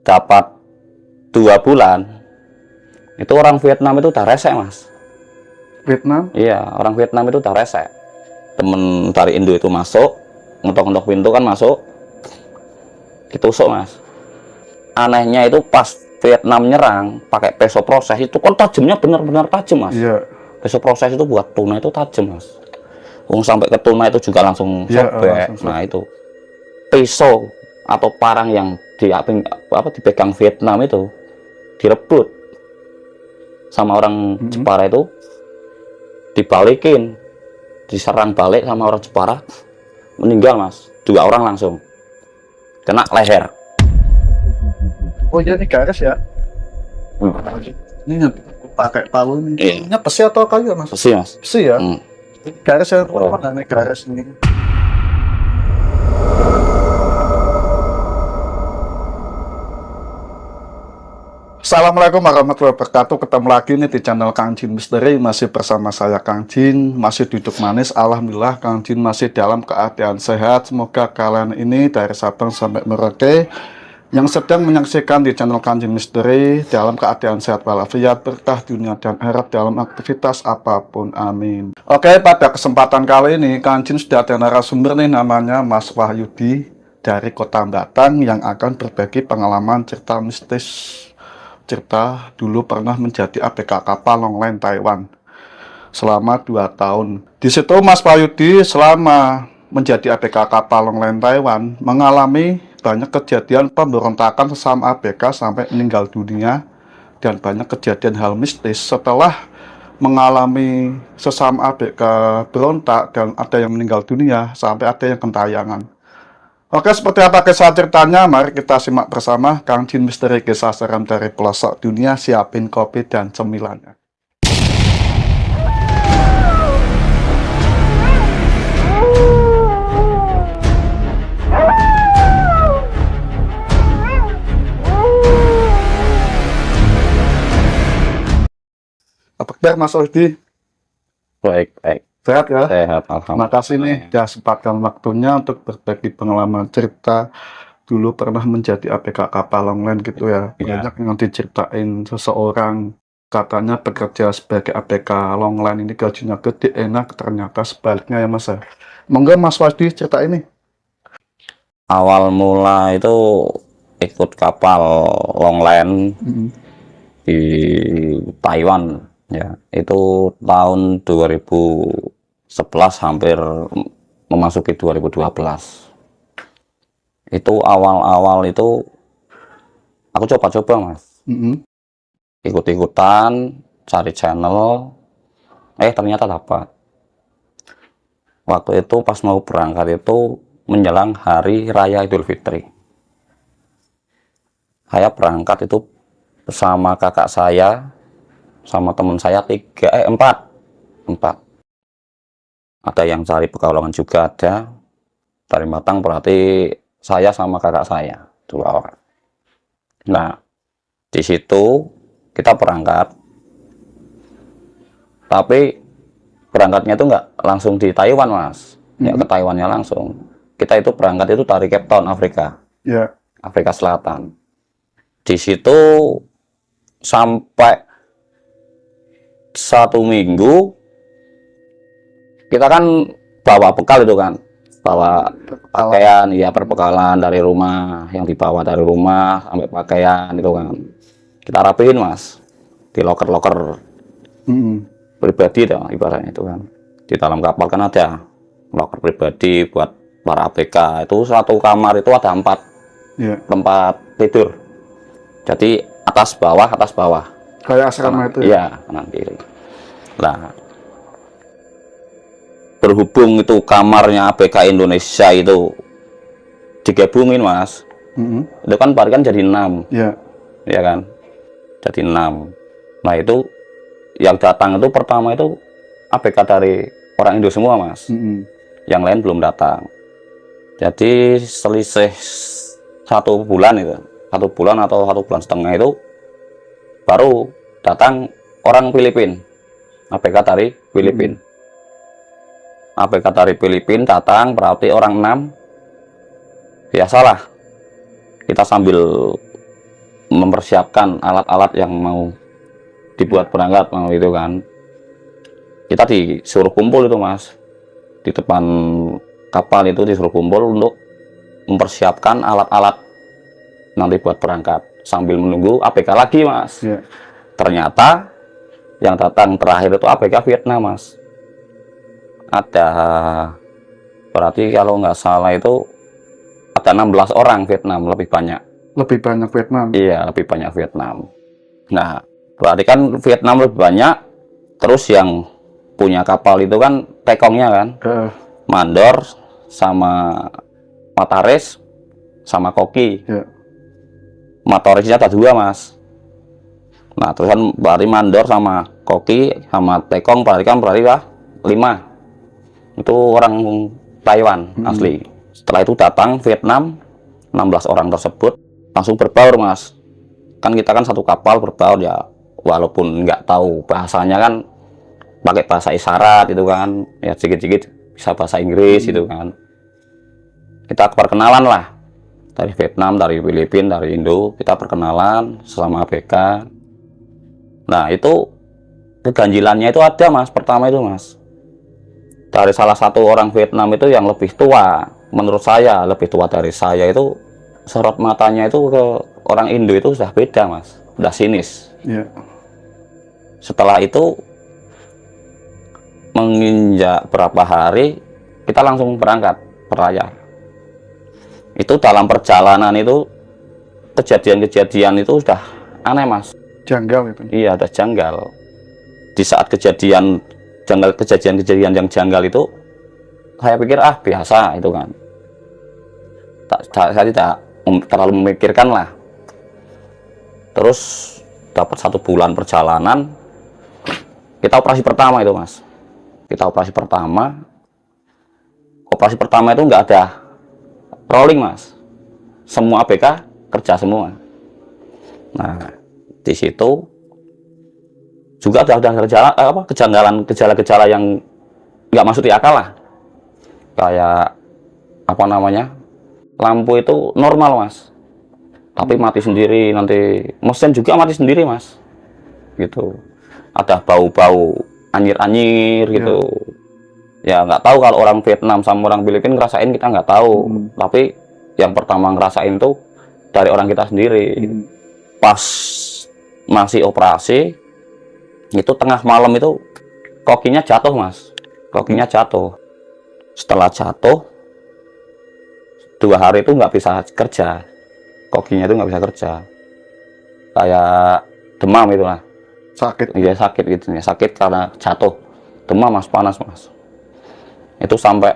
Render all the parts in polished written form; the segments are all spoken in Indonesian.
dapat 2 bulan, itu orang Vietnam itu udah resek mas. Vietnam? Iya, orang Vietnam itu udah resek. Temen dari Indo itu masuk, ngetok-ngetok pintu kan masuk, ditusuk mas. Anehnya itu pas Vietnam nyerang pakai peso proses itu kan tajamnya benar-benar tajam mas. Iya. Peso proses itu buat tuna itu tajam mas. Sampai ke tuna itu juga langsung sobek. Nah itu pisau atau parang yang dipegang Vietnam itu direbut sama orang Jepara itu, dibalikin, diserang balik sama orang Jepara, meninggal mas. 2 orang langsung kena leher. Oh iya, ini garis ya? Ini pakai palu ini. Ini besi atau kayu mas? Besi mas. Besi ya? Garis ya, mana nih garis ini? Assalamualaikum warahmatullahi wabarakatuh. Ketemu lagi nih di channel Kang Jin Misteri. Masih bersama saya Kang Jin. Masih duduk manis. Alhamdulillah Kang Jin masih dalam keadaan sehat. Semoga kalian ini dari Sabang sampai Merauke yang sedang menyaksikan di channel Kang Jin Misteri dalam keadaan sehat walafiat, berkah dunia dan akhirat dalam aktivitas apapun. Amin. Oke, pada kesempatan kali ini Kang Jin sudah ada narasumber nih, namanya Mas Wahyudi dari Kota Batang yang akan berbagi pengalaman cerita mistis. Cerita dulu pernah menjadi ABK kapal Longline Taiwan selama 2 tahun. Di situ Mas Wahyudi selama menjadi ABK kapal Longline Taiwan mengalami banyak kejadian pemberontakan sesama ABK sampai meninggal dunia, dan banyak kejadian hal mistis setelah mengalami sesama ABK berontak dan ada yang meninggal dunia sampai ada yang kentayangan. Oke, seperti apa kisah ceritanya? Mari kita simak bersama Kang Jin Misteri, kisah seram dari pelosok dunia. Siapin kopi dan cemilannya. Apa kabar Mas Wahyudi? Baik. Sehat ya? Sehat, alhamdulillah. Makasih nih sudah sempatkan waktunya untuk berbagi pengalaman cerita dulu pernah menjadi ABK kapal Longline gitu ya. Banyak yang diceritain seseorang katanya bekerja sebagai ABK Longline ini gajinya gede, enak, ternyata sebaliknya ya Mas ya. Monggo Mas Wahyudi cerita ini. Awal mula itu ikut kapal Longline di Taiwan ya, itu tahun 2011 hampir memasuki 2012. Itu awal-awal itu aku coba-coba mas, ikut-ikutan cari channel, ternyata dapat. Waktu itu pas mau berangkat itu menjelang hari raya Idul Fitri, saya berangkat itu bersama kakak saya sama teman saya 4. Ada yang cari Pekalongan juga ada, dari Batang berarti saya sama kakak saya 2 orang. Nah di situ kita berangkat, tapi berangkatnya itu nggak langsung di Taiwan mas, ya ke Taiwannya langsung. Kita itu berangkat itu dari Cape Town, Afrika, Afrika Selatan. Di situ sampai 1 minggu kita kan bawa bekal itu kan, bawa pakaian ya, perbekalan dari rumah, yang dibawa dari rumah sampai pakaian itu kan kita rapiin mas di loker-loker pribadi dong, ibaratnya itu kan. Di dalam kapal kan ada loker pribadi buat para ABK, itu 1 kamar itu ada 4 tempat tidur, jadi atas bawah kayak asrama itu ya, kanan kiri. Nah berhubung itu kamarnya ABK Indonesia itu digabungin mas, itu kan barikan jadi 6 ya kan, jadi 6. Nah itu yang datang itu pertama itu ABK dari orang Indo semua mas, yang lain belum datang. Jadi selisih 1 bulan itu, 1 bulan atau 1,5 bulan itu baru datang orang Filipina, ABK dari Filipina. ABK dari Filipina datang, berarti orang 6. Biasalah kita sambil mempersiapkan alat-alat yang mau dibuat berangkat mau itu kan. Kita disuruh kumpul itu Mas, di depan kapal itu disuruh kumpul untuk mempersiapkan alat-alat nanti buat berangkat sambil menunggu ABK lagi Mas. Ya. Ternyata yang datang terakhir itu ABK Vietnam Mas. Ada berarti kalau nggak salah itu ada 16 orang Vietnam, lebih banyak. Lebih banyak Vietnam. Iya, lebih banyak Vietnam. Nah, berarti kan Vietnam lebih banyak, terus yang punya kapal itu kan tekongnya kan, Mandor sama Matares sama Koki. Ya. Mataresnya ada 2 Mas. Nah, terus kan berarti Mandor sama Koki sama Tekong berarti lah 5. Itu orang Taiwan asli. Setelah itu datang Vietnam, 16 orang tersebut langsung berbaur Mas. Kan kita kan satu kapal berbaur ya, walaupun nggak tahu bahasanya kan pakai bahasa isyarat itu kan, ya sedikit-sedikit bisa bahasa Inggris itu kan. Kita perkenalan lah, dari Vietnam, dari Filipina, dari Indo, kita perkenalan selama ABK. Nah itu keganjilannya itu ada Mas, pertama itu Mas, dari salah satu orang Vietnam itu yang lebih tua, menurut saya lebih tua dari saya itu, sorot matanya itu ke orang Indo itu sudah beda Mas, sudah sinis. Ya. Setelah itu menginjak berapa hari kita langsung berangkat berlayar. Itu dalam perjalanan itu kejadian-kejadian itu sudah aneh Mas. Janggal itu. Iya, ada janggal. Di saat kejadian-kejadian yang janggal itu, saya pikir biasa itu kan. Saya tidak terlalu memikirkan lah. Terus dapat 1 bulan perjalanan, kita operasi pertama itu Mas. Kita operasi pertama itu nggak ada rolling Mas, semua ABK kerja semua. Nah di situ juga ada gejala-gejala yang nggak masuk di akal lah, kayak apa namanya, lampu itu normal Mas, tapi mati sendiri, nanti mesin juga mati sendiri Mas, gitu. Ada bau-bau anyir-anyir gitu. Ya nggak tahu kalau orang Vietnam sama orang Filipina ngerasain, kita nggak tahu. Tapi yang pertama ngerasain tuh dari orang kita sendiri. Pas masih operasi, itu tengah malam itu kokinya jatuh Mas. Kokinya jatuh. Setelah jatuh, 2 hari itu nggak bisa kerja. Kokinya itu nggak bisa kerja. Kayak demam itulah. Sakit. Iya sakit gitu ya, sakit karena jatuh, demam Mas, panas Mas. Itu sampai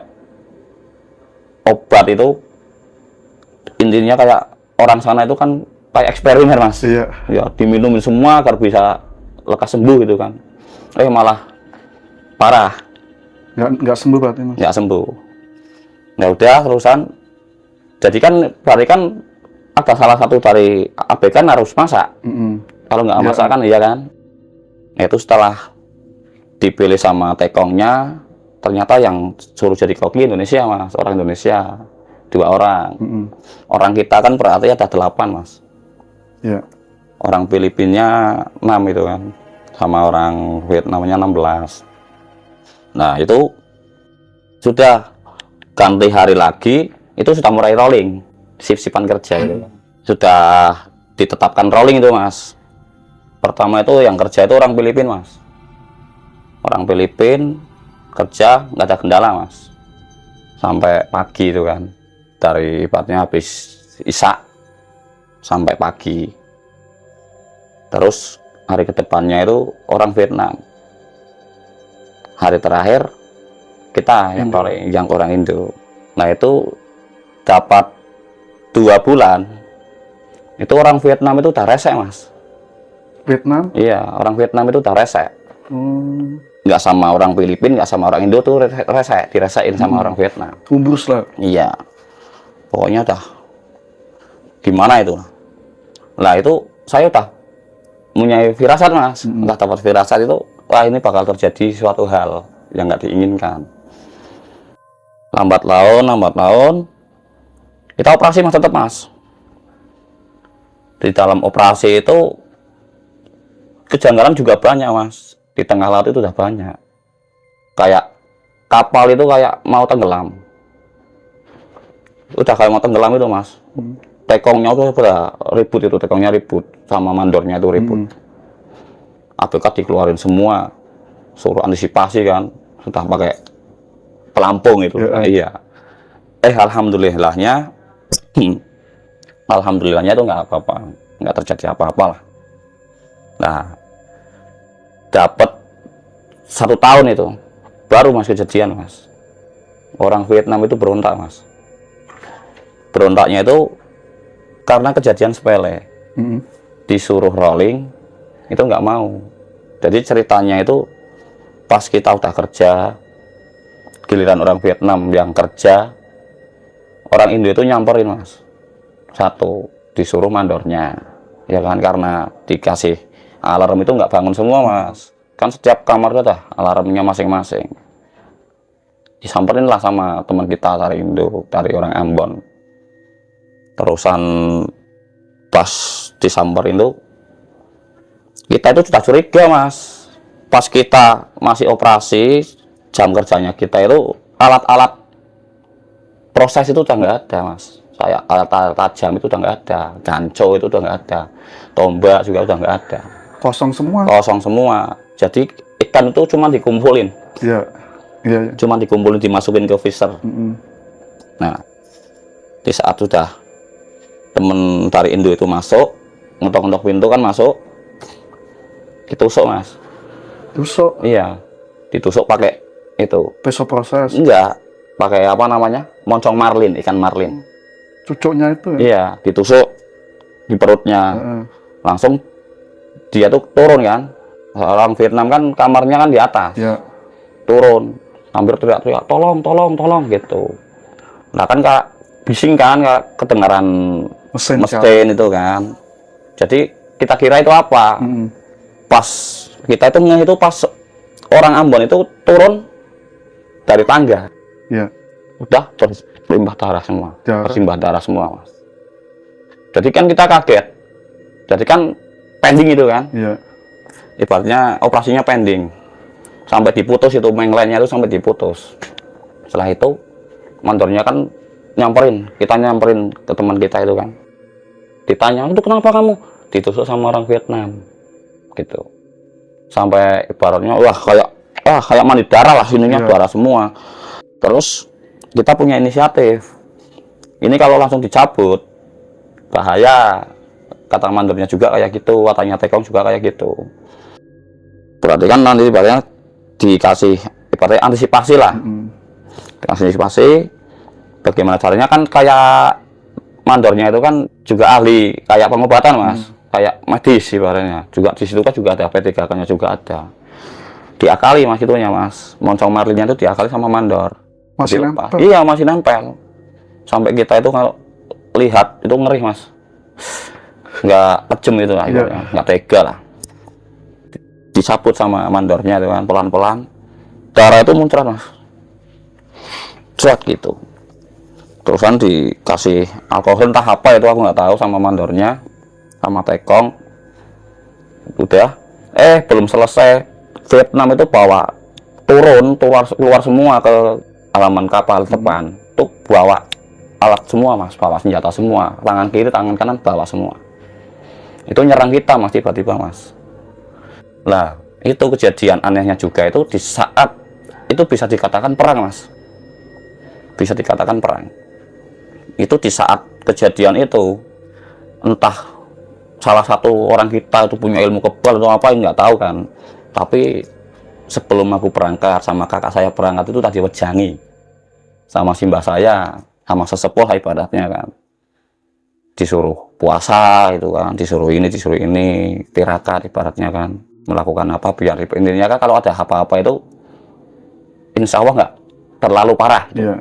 obat itu intinya kayak orang sana itu kan kayak eksperimen Mas. Iya. Ya diminumin semua agar bisa lekas sembuh gitu kan. Malah parah. Nggak sembuh berarti Mas. Nggak sembuh. Ya udah terusan. Jadi kan berarti kan ada salah satu dari ABK kan harus masak. Kalau nggak masak kan iya kan. Itu setelah dipilih sama tekongnya, ternyata yang suruh jadi koki Indonesia Mas, orang Indonesia 2 orang. Orang kita kan berarti ada 8 Mas. Ya. Orang Filipinnya 6 itu kan, sama orang Vietnamnya 16. Nah itu sudah ganti hari lagi, itu sudah mulai rolling, shift-shiftan kerja itu. Sudah ditetapkan rolling itu Mas. Pertama itu yang kerja itu orang Filipina Mas. Orang Filipina kerja nggak ada kendala Mas. Sampai pagi itu kan. Dari ibaratnya habis Isya sampai pagi. Terus hari kedepannya itu orang Vietnam. Hari terakhir kita yang orang Indo. Nah itu dapat 2 bulan. Itu orang Vietnam itu udah resek Mas. Vietnam? Iya, orang Vietnam itu udah resek. Nggak sama orang Filipina, nggak sama orang Indo tuh resek, diresekin sama orang Vietnam. Kumbus lah. Iya. Pokoknya udah gimana itu. Nah itu saya udah punya firasat Mas. Udah dapat firasat itu, wah ini bakal terjadi suatu hal yang nggak diinginkan. Lambat laun, kita operasi Mas, tetap Mas. di dalam operasi itu kejanggalan juga banyak mas. Di tengah laut itu udah banyak. Kayak kapal itu kayak mau tenggelam. Udah kayak mau tenggelam itu mas. Tekongnya tuh udah ribut itu, tekongnya ribut sama mandornya itu ribut. ABK dikeluarin semua, suruh antisipasi kan, sudah pakai pelampung itu. Iya. Alhamdulillahnya, alhamdulillahnya itu nggak apa-apa, nggak terjadi apa-apa lah. Nah, dapat 1 tahun itu, baru mas kejadian mas. Orang Vietnam itu berontak mas. Berontaknya itu karena kejadian sepele. Disuruh rolling, itu nggak mau. Jadi ceritanya itu pas kita udah kerja, giliran orang Vietnam yang kerja, orang Indo itu nyamperin mas. Satu, disuruh mandornya, ya kan, karena dikasih alarm itu nggak bangun semua mas. Kan setiap kamar itu ada alarmnya masing-masing. Disamperin lah sama teman kita dari Indo, dari orang Ambon. Terusan pas disamperin itu, kita itu sudah curiga mas. Pas kita masih operasi, jam kerjanya kita itu alat-alat proses itu udah nggak ada mas. Kayak alat-alat tajam itu udah nggak ada, ganco itu udah nggak ada, tombak juga udah nggak ada. Kosong semua. Kosong semua. Jadi ikan itu cuma dikumpulin. Iya. Iya. Cuma dikumpulin, dimasukin ke freezer. Nah, di saat sudah temen dari Indo itu masuk, ngetok-ngetok pintu kan masuk, ditusuk mas. Tusuk. Iya, ditusuk pakai itu. Peso proses. Enggak, pakai apa namanya? Moncong marlin, ikan marlin. Cucuknya itu ya? Iya, ditusuk di perutnya. Langsung dia tuh turun kan. Orang Vietnam kan kamarnya kan di atas. Iya. Turun, hampir teriak-teriak, tolong, tolong, tolong gitu. Nah kan kak bising kan, kak kedengaran mesin itu kan. Jadi kita kira itu apa? Pas kita itu ngeh itu pas orang Ambon itu turun dari tangga. Iya. Udah berlimpah darah semua, bersimbah darah semua mas. Jadi kan kita kaget. Jadi kan pending itu kan. Iya. Ibaratnya operasinya pending. Sampai diputus itu, menglennya itu sampai diputus. Setelah itu mandornya kan nyamperin, kita nyamperin ke teman kita itu kan. Ditanya, itu kenapa kamu? Ditusuk sama orang Vietnam. Gitu. Sampai ibaratnya wah kayak mandi darah lah, sininya darah semua. Terus kita punya inisiatif. Ini kalau langsung dicabut bahaya. Kata mandornya juga kayak gitu, katanya Tekong juga kayak gitu. Berarti kan nanti ibaratnya dikasih ibaratnya antisipasi lah. Antisipasi bagaimana caranya, kan kayak mandornya itu kan juga ahli kayak pengobatan mas, kayak medis ibaratnya. Juga di situ kan juga ada P3K-nya juga ada. Diakali mas itunya mas, moncong marlinnya itu diakali sama mandor. Masih nempel? Iya masih nempel. Sampai kita itu kalau lihat itu ngeri mas, nggak kejem itu lah, nggak tega lah. Dicabut sama mandornya itu kan pelan-pelan, darah itu muncrat mas, cerat gitu. Terusan dikasih alkohol entah apa itu aku nggak tahu sama mandornya, sama Tekong. Udah, belum selesai, Vietnam itu bawa keluar semua ke halaman kapal depan, tuh bawa alat semua mas, bawa senjata semua, tangan kiri tangan kanan bawa semua. Itu nyerang kita mas, tiba-tiba mas. Lah itu kejadian anehnya juga itu di saat itu bisa dikatakan perang mas, bisa dikatakan perang. Itu di saat kejadian itu entah salah satu orang kita itu punya ilmu kebal atau apa nggak tahu kan, tapi sebelum aku berangkat sama kakak saya berangkat itu tadi wejangi sama simbah saya sama sesepuh ibaratnya kan, disuruh puasa itu kan, disuruh ini tirakat ibaratnya kan, melakukan apa biar intinya kan kalau ada apa-apa itu insya Allah nggak terlalu parah gitu.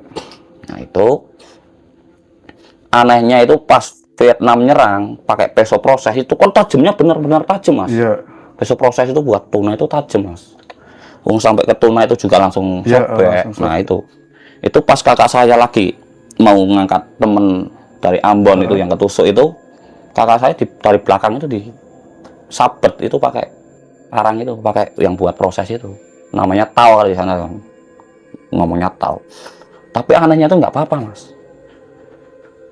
Nah itu anehnya itu pas Vietnam nyerang pakai peso proses itu kan tajamnya benar-benar tajam mas. Peso proses itu buat tuna itu tajam mas. Sampai ke tuna itu juga langsung sobek. Nah itu pas kakak saya lagi mau ngangkat temen dari Ambon itu yang ketusuk itu kakak saya dari belakang itu disabet itu pakai arang itu, pakai yang buat proses itu. Namanya tau kalau di sana kan. Ngomongnya tau. Tapi anehnya itu nggak apa-apa, Mas.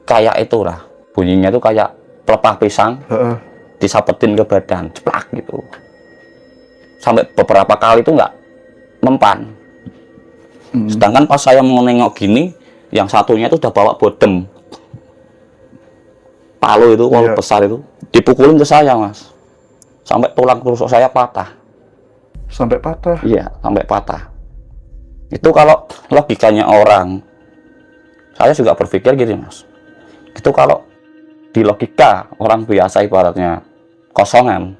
Kayak itulah. Bunyinya itu kayak pelepah pisang disabetin ke badan, ceplak gitu. Sampai beberapa kali itu nggak mempan. Sedangkan pas saya mau nengok gini, yang satunya itu udah bawa bodem. Palu itu, palu besar itu, dipukulin ke saya, Mas. Sampai tulang rusuk saya patah. Sampai patah? Iya, sampai patah. Itu kalau logikanya orang, saya juga berpikir gini, Mas. Itu kalau di logika orang biasa ibaratnya kosongan,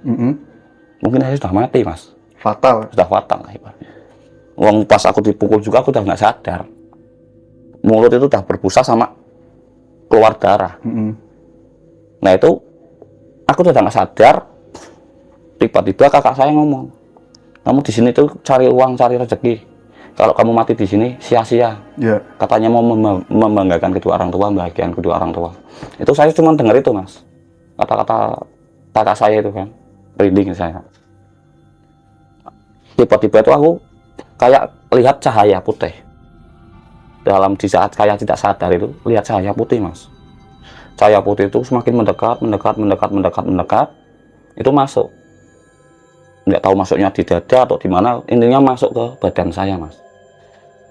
mungkin saya sudah mati, Mas. Fatal? Sudah fatal lah ibaratnya. Wong pas aku dipukul juga aku udah nggak sadar. Mulut itu udah berbusa sama keluar darah. Nah itu aku udah nggak sadar. Tiba-tiba kakak saya ngomong, kamu di sini tuh cari uang, cari rezeki. Kalau kamu mati di sini sia-sia. Katanya mau membanggakan kedua orang tua, membahagiakan kedua orang tua. Itu saya cuma dengar itu, Mas. Kata-kata kakak saya itu kan, reading saya. Tiba-tiba itu aku kayak lihat cahaya putih. Di saat saya tidak sadar itu, lihat cahaya putih, Mas. Cahaya putih itu semakin mendekat, itu masuk. Nggak tahu masuknya di dada atau di mana, intinya masuk ke badan saya, Mas.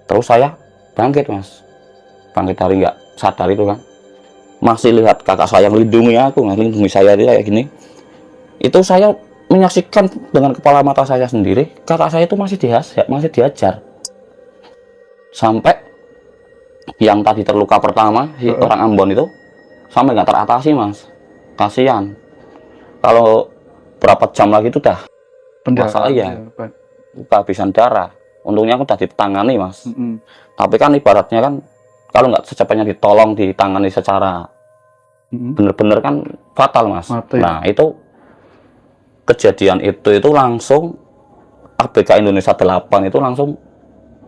Terus saya bangkit, Mas. Bangkit dari nggak sadar itu kan. Masih lihat kakak saya melindungi aku, melindungi saya kayak gini. Itu saya menyaksikan dengan kepala mata saya sendiri, kakak saya itu masih dihajar. Sampai yang tadi terluka pertama, si orang Ambon itu, sampai nggak teratasi, Mas. Kasihan. Kalau berapa jam lagi itu udah masalah ya, kehabisan darah. Untungnya aku udah ditangani, Mas. Tapi kan ibaratnya kan, kalau nggak secepatnya ditangani secara bener-bener kan fatal, Mas. Mati. Nah itu kejadian itu langsung ABK Indonesia 8 itu langsung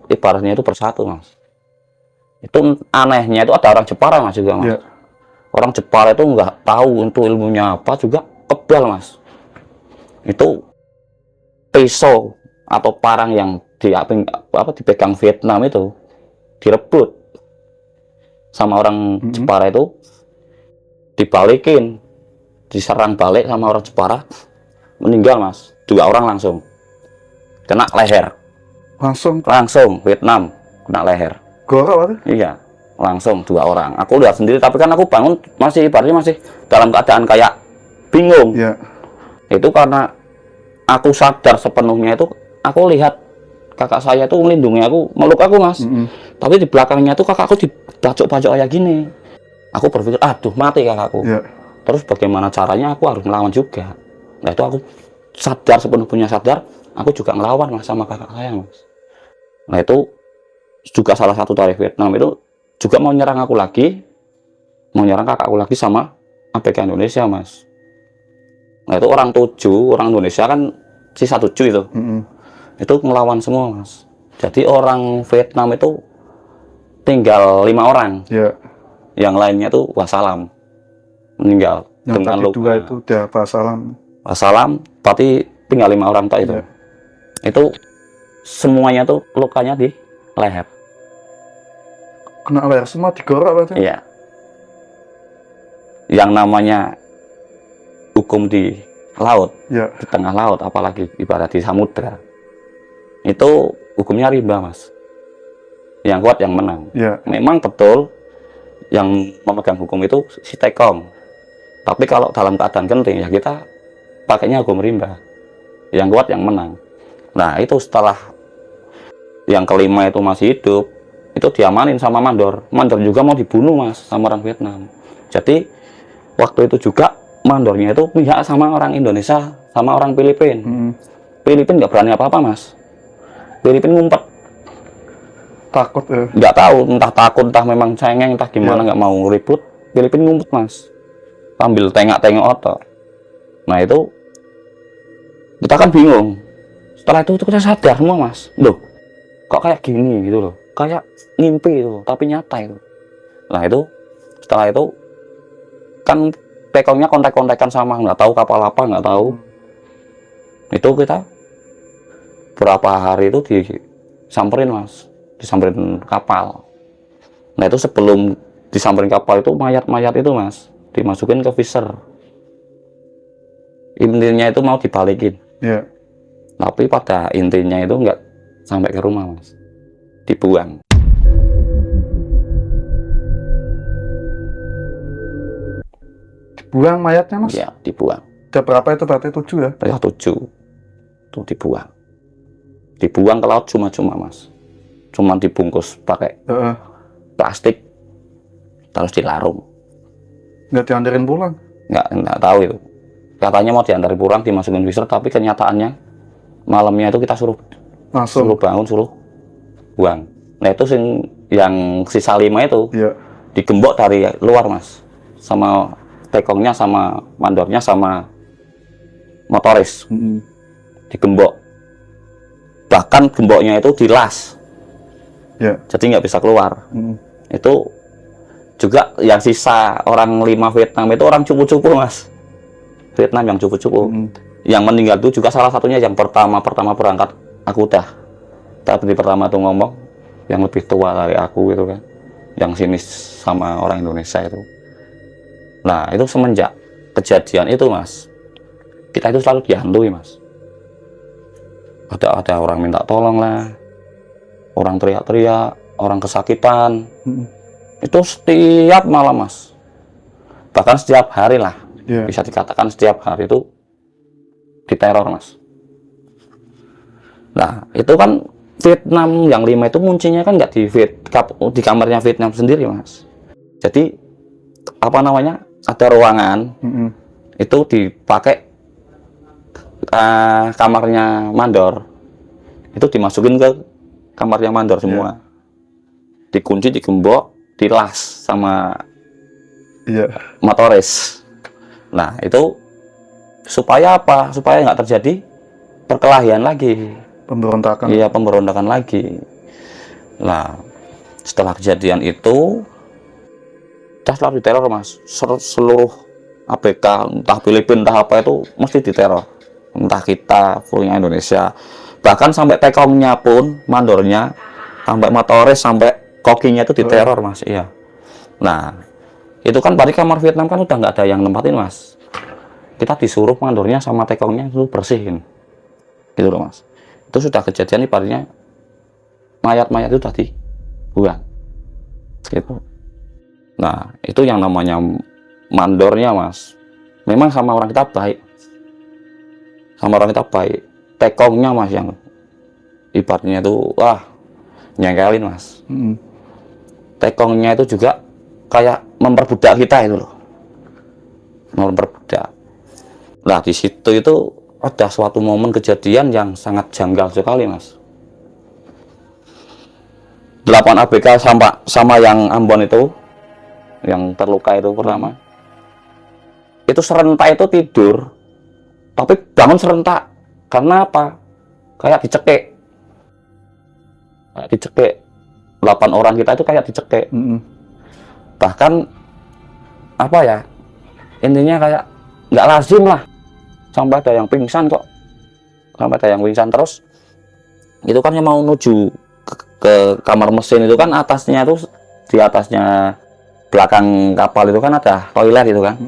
ibaratnya itu bersatu, Mas. Itu anehnya itu ada orang Jepara, Mas, juga, Mas. Orang Jepara itu nggak tahu untuk ilmunya apa juga kebal, Mas. Itu pisau atau parang yang dipegang Vietnam itu direbut sama orang Jepara itu, dibalikin, diserang balik sama orang Jepara, meninggal, Mas. 2 orang langsung kena leher. Langsung Vietnam kena leher. Gorok berarti? Iya, langsung 2 orang. Aku lihat sendiri, tapi kan aku bangun masih dalam keadaan kayak bingung. Itu karena aku sadar sepenuhnya itu, aku lihat kakak saya itu melindungi aku, meluk aku, Mas. Tapi di belakangnya itu kakakku dibacok-bacok kayak gini. Aku berpikir, aduh mati kakakku. Terus bagaimana caranya aku harus melawan juga. Nah itu aku sadar, sepenuhnya sadar, aku juga ngelawan, Mas, sama kakak saya, Mas. Nah itu juga salah satu dari Vietnam itu juga mau nyerang aku lagi, mau nyerang kakakku lagi sama ABK Indonesia, Mas. Nah itu orang Indonesia kan sisa 7 itu. Itu ngelawan semua, Mas. Jadi orang Vietnam itu tinggal 5 orang. Yang lainnya tuh wassalam, meninggal. Yang dengan tadi 2 itu udah wassalam, tapi tinggal 5 orang tak itu. Itu semuanya tuh lukanya di leher. Kena leher semua, digorok berarti? Iya. Yang namanya hukum di laut, di tengah laut, apalagi ibarat di samudra, itu hukumnya rimba, Mas. Yang kuat yang menang. Memang betul yang memegang hukum itu si tekong. Tapi kalau dalam keadaan genting ya kita pakainya hukum rimba. Yang kuat yang menang. Nah itu setelah yang kelima itu masih hidup, itu diamanin sama Mandor. Mandor juga mau dibunuh, Mas, sama orang Vietnam. Jadi waktu itu juga Mandornya itu pihak sama orang Indonesia, sama orang Filipina. Filipina nggak berani apa-apa, Mas. Filipina ngumpet. Takut ya? Nggak tahu, entah takut, entah memang cengeng, entah gimana, nggak mau ribut. Filipina ngumpet, Mas. Sambil tengok-tengok otot. Nah itu kita kan bingung. Setelah itu kita sadar semua, Mas. Loh, kok kayak gini gitu loh. Kayak ngimpi itu, tapi nyata itu. Nah itu, setelah itu kan tekongnya kontak-kontakan sama nggak tahu kapal apa, nggak tahu. Itu kita berapa hari itu disamperin mas, disamperin kapal. Nah itu sebelum disamperin kapal itu mayat-mayat itu mas dimasukin ke freezer. Intinya itu mau dibalikin. Iya. Tapi pada intinya itu nggak sampai ke rumah mas, dibuang. Dibuang mayatnya mas? Ya dibuang. Ada berapa itu berarti 7 ya? Ya 7 itu dibuang. Dibuang ke laut cuma-cuma mas. Cuma dibungkus pakai plastik terus dilarung. Nggak diantarin pulang? Nggak tahu itu. Katanya mau diantarin pulang dimasukin freezer, tapi kenyataannya malamnya itu kita suruh bangun, suruh buang. Nah itu yang sisa 5 itu digembok dari luar mas, sama tekongnya, sama mandornya, sama motoris. Digembok, bahkan gemboknya itu dilas, jadi nggak bisa keluar. Itu juga yang sisa orang 5 Vietnam itu orang cupu-cupu mas, Vietnam yang cupu-cupu. Yang meninggal itu juga salah satunya yang pertama berangkat. Aku udah tapi pertama tuh ngomong yang lebih tua dari aku gitu kan, yang sinis sama orang Indonesia itu. Nah itu semenjak kejadian itu mas, kita itu selalu dihantui mas. Ada orang minta tolong lah, orang teriak-teriak, orang kesakitan. Itu setiap malam mas, bahkan setiap hari lah, bisa dikatakan setiap hari itu diteror mas. Nah itu kan Vietnam yang 5 itu kuncinya kan nggak di kamarnya Vietnam sendiri mas. Jadi apa namanya, ada ruangan itu dipakai kamarnya mandor, itu dimasukin ke kamarnya mandor semua, dikunci, digembok, dilas sama motoris. Nah itu supaya apa? Supaya nggak terjadi perkelahian lagi, pemberontakan. Iya, pemberontakan lagi. Nah setelah kejadian itu kita selalu diteror mas, seluruh ABK entah Filipina entah apa itu mesti diteror, entah kita fullnya Indonesia, bahkan sampai tekongnya pun, mandornya, sampai motoris, sampai kokinya itu diteror mas. Iya. Nah itu kan berarti kamar Vietnam kan udah nggak ada yang nempatin mas, kita disuruh mandornya sama tekongnya itu bersihin gitu loh mas. Itu sudah kejadian ibaratnya mayat-mayat itu tadi dibuang gitu. Nah itu yang namanya mandornya mas, memang sama orang kita baik, tekongnya mas yang ibaratnya itu wah nyengkelin mas. Tekongnya itu juga kayak memperbudak kita itu loh, memperbudak. Nah di situ itu ada suatu momen kejadian yang sangat janggal sekali mas. 8 ABK sama yang Ambon itu, yang terluka itu pertama, itu serentak itu tidur, tapi bangun serentak. Karena apa? Kayak dicekik. 8 orang kita itu kayak dicekik. Bahkan apa ya, intinya kayak nggak lazim lah, sampai ada yang pingsan kok, terus itu kan yang mau menuju ke kamar mesin itu kan, atasnya itu, di atasnya belakang kapal itu kan ada toilet itu kan.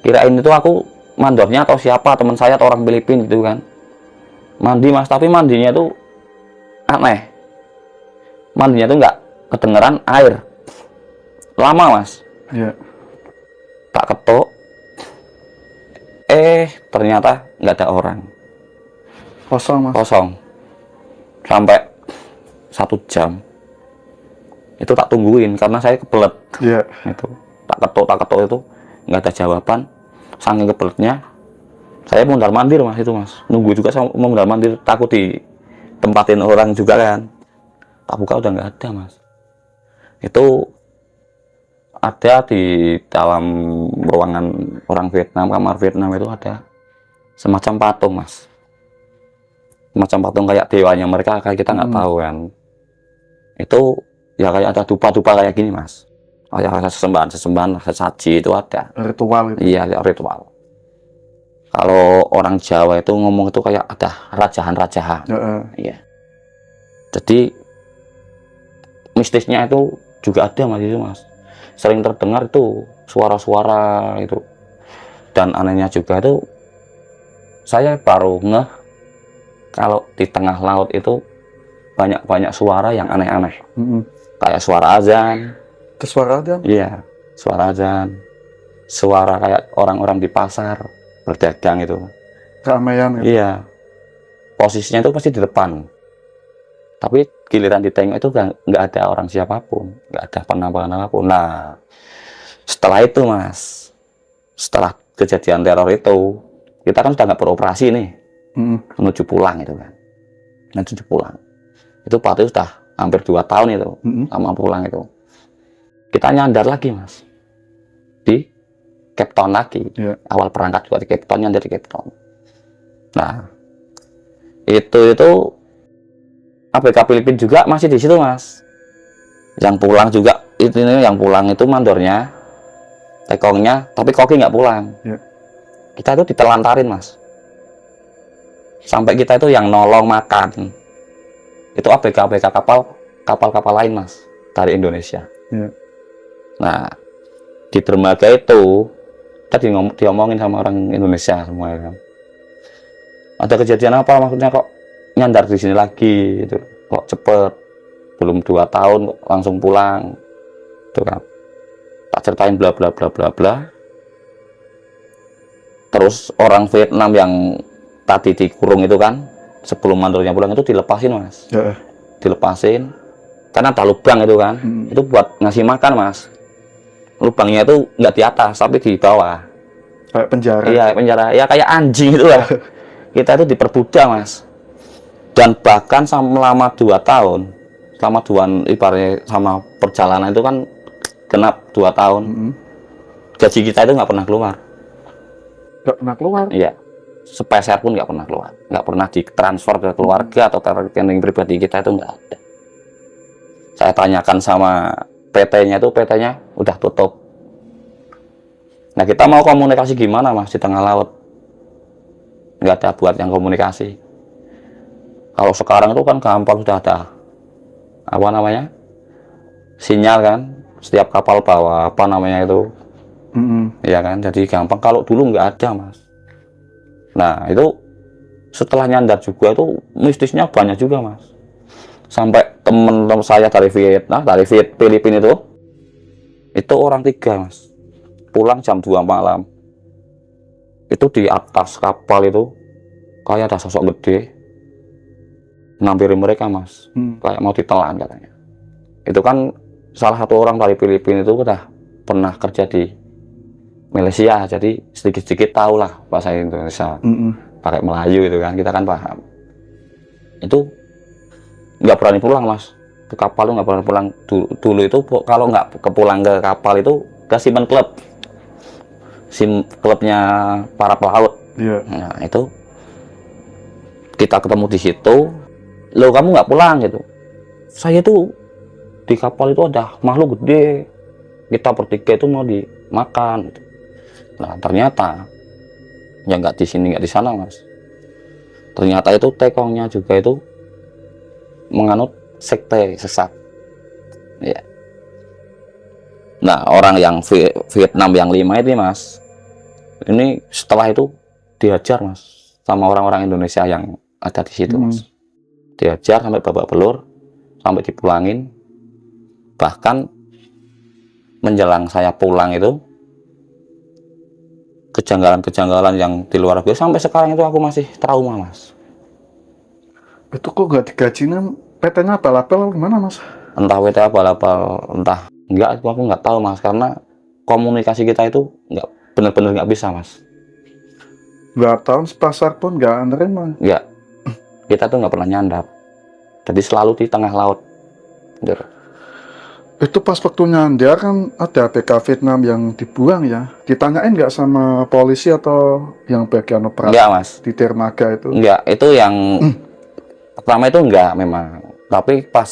Kirain itu aku mandornya atau siapa, teman saya atau orang Filipina gitu kan, mandi mas, tapi mandinya itu aneh, mandinya itu nggak kedengeran air, lama mas. Tak ketuk, ternyata nggak ada orang, kosong sampai 1 jam. Itu tak tungguin karena saya kebelet. Itu tak ketuk itu nggak ada jawaban. Saking kebeletnya saya mondar mandir mas, itu mas, nunggu juga sama mondar mandir, takut ditempatin orang juga kan. Tak buka udah nggak ada mas. Itu ada di dalam ruangan orang Vietnam, kamar Vietnam itu ada semacam patung mas, semacam patung kayak dewanya mereka, kayak kita nggak tahu kan. Itu ya kayak ada dupa-dupa kayak gini mas. kayak sesembahan sesaji itu ada. Ritual itu. Iya, ritual. Kalau orang Jawa itu ngomong itu kayak ada rajahan-rajahan. Iya. Jadi mistisnya itu juga ada mas itu mas. Sering terdengar itu suara-suara itu. Dan anehnya juga itu saya baru ngeh kalau di tengah laut itu banyak suara yang aneh-aneh. Kayak suara azan. Itu suara azan? Iya, suara azan. Suara kayak orang-orang di pasar berdagang itu. Keramaian gitu. Iya. Posisinya itu pasti di depan. Tapi giliran ditengok itu nggak ada orang siapapun, nggak ada penampakan apapun. Nah, setelah itu mas, setelah kejadian teror itu, kita kan sudah nggak beroperasi nih, menuju pulang itu kan, menuju pulang. Itu Pak itu sudah hampir 2 tahun itu, sama pulang itu. Kita nyandar lagi mas, di Cape Town lagi. Awal berangkat juga di Cape Town, nyandar di Cape Town. Nah, itu ABK Filipina juga masih di situ mas. Yang pulang juga itu yang pulang itu mandornya, tekongnya, tapi koki nggak pulang. Kita itu ditelantarin mas. Sampai kita itu yang nolong makan. Itu ABK kapal lain mas dari Indonesia. Nah di dermaga itu tadi diomongin sama orang Indonesia semua ya. Ada kejadian apa maksudnya kok nyandar di sini lagi itu kok cepet, belum 2 tahun kok langsung pulang itu kan. Tak ceritain bla bla bla bla bla. Terus orang Vietnam yang tadi dikurung itu kan sebelum mandornya pulang itu dilepasin mas. Dilepasin karena ada lubang itu kan. Itu buat ngasih makan mas. Lubangnya itu nggak di atas tapi di bawah, kayak penjara. Iya penjara, ya kayak anjing itu lah. Kita itu diperbudak mas. Dan bahkan selama 2 tahun, selama 2 ibaratnya sama perjalanan itu kan genap 2 tahun. Gaji kita itu nggak pernah keluar. Nggak pernah keluar? Iya, sepeser pun nggak pernah keluar. Nggak pernah ditransfer ke keluarga atau ke rekening pribadi kita itu nggak ada. Saya tanyakan sama PT-nya itu, PT-nya udah tutup. Nah kita mau komunikasi gimana mas di tengah laut? Nggak ada buat yang komunikasi. Kalau sekarang itu kan gampang, sudah ada apa namanya sinyal kan, setiap kapal bawa apa namanya itu, ya kan, jadi gampang. Kalau dulu nggak ada mas. Nah itu setelah nyandar juga itu mistisnya banyak juga mas. Sampai temen-temen saya dari Vietnam, dari Filipina itu orang 3 mas, pulang jam 2 malam. Itu di atas kapal itu kayak ada sosok gede nampiri mereka mas, kayak mau ditelan katanya. Itu kan salah satu orang dari Filipina itu udah pernah kerja di Malaysia, jadi sedikit-sedikit tahu lah bahasa Indonesia, pakai Melayu itu kan, kita kan paham. Itu nggak berani pulang mas, ke kapal itu nggak berani pulang. Dulu itu kalau nggak kepulang ke kapal itu ke Seaman Club, klubnya para pelaut. Nah itu kita ketemu di situ. Loh kamu nggak pulang gitu? Saya tuh di kapal itu ada makhluk gede, kita bertiga itu mau dimakan gitu. Nah ternyata ya nggak di sini nggak di sana mas. Ternyata itu tekongnya juga itu menganut sekte sesat. Ya. Nah orang yang Vietnam yang 5 ini mas, ini setelah itu dihajar mas sama orang-orang Indonesia yang ada di situ mas. Dihajar sampai babak belur, sampai dipulangin. Bahkan menjelang saya pulang itu kejanggalan-kejanggalan yang di luar biasa sampai sekarang itu aku masih trauma mas. Itu kok nggak digajinya, PT-nya abal-abal gimana mas? Entah PT abal-abal, entah enggak, itu aku nggak tahu mas, karena komunikasi kita itu nggak benar-benar nggak bisa mas. 2 tahun sepasar pun nggak nerima? Nggak, kita tuh nggak pernah nyandar, jadi selalu di tengah laut. Itu pas waktu nyandar kan ada ABK Vietnam yang dibuang ya, ditanyain nggak sama polisi atau yang bagian operasi? Enggak mas, di dermaga itu? Enggak, itu yang pertama itu enggak memang, tapi pas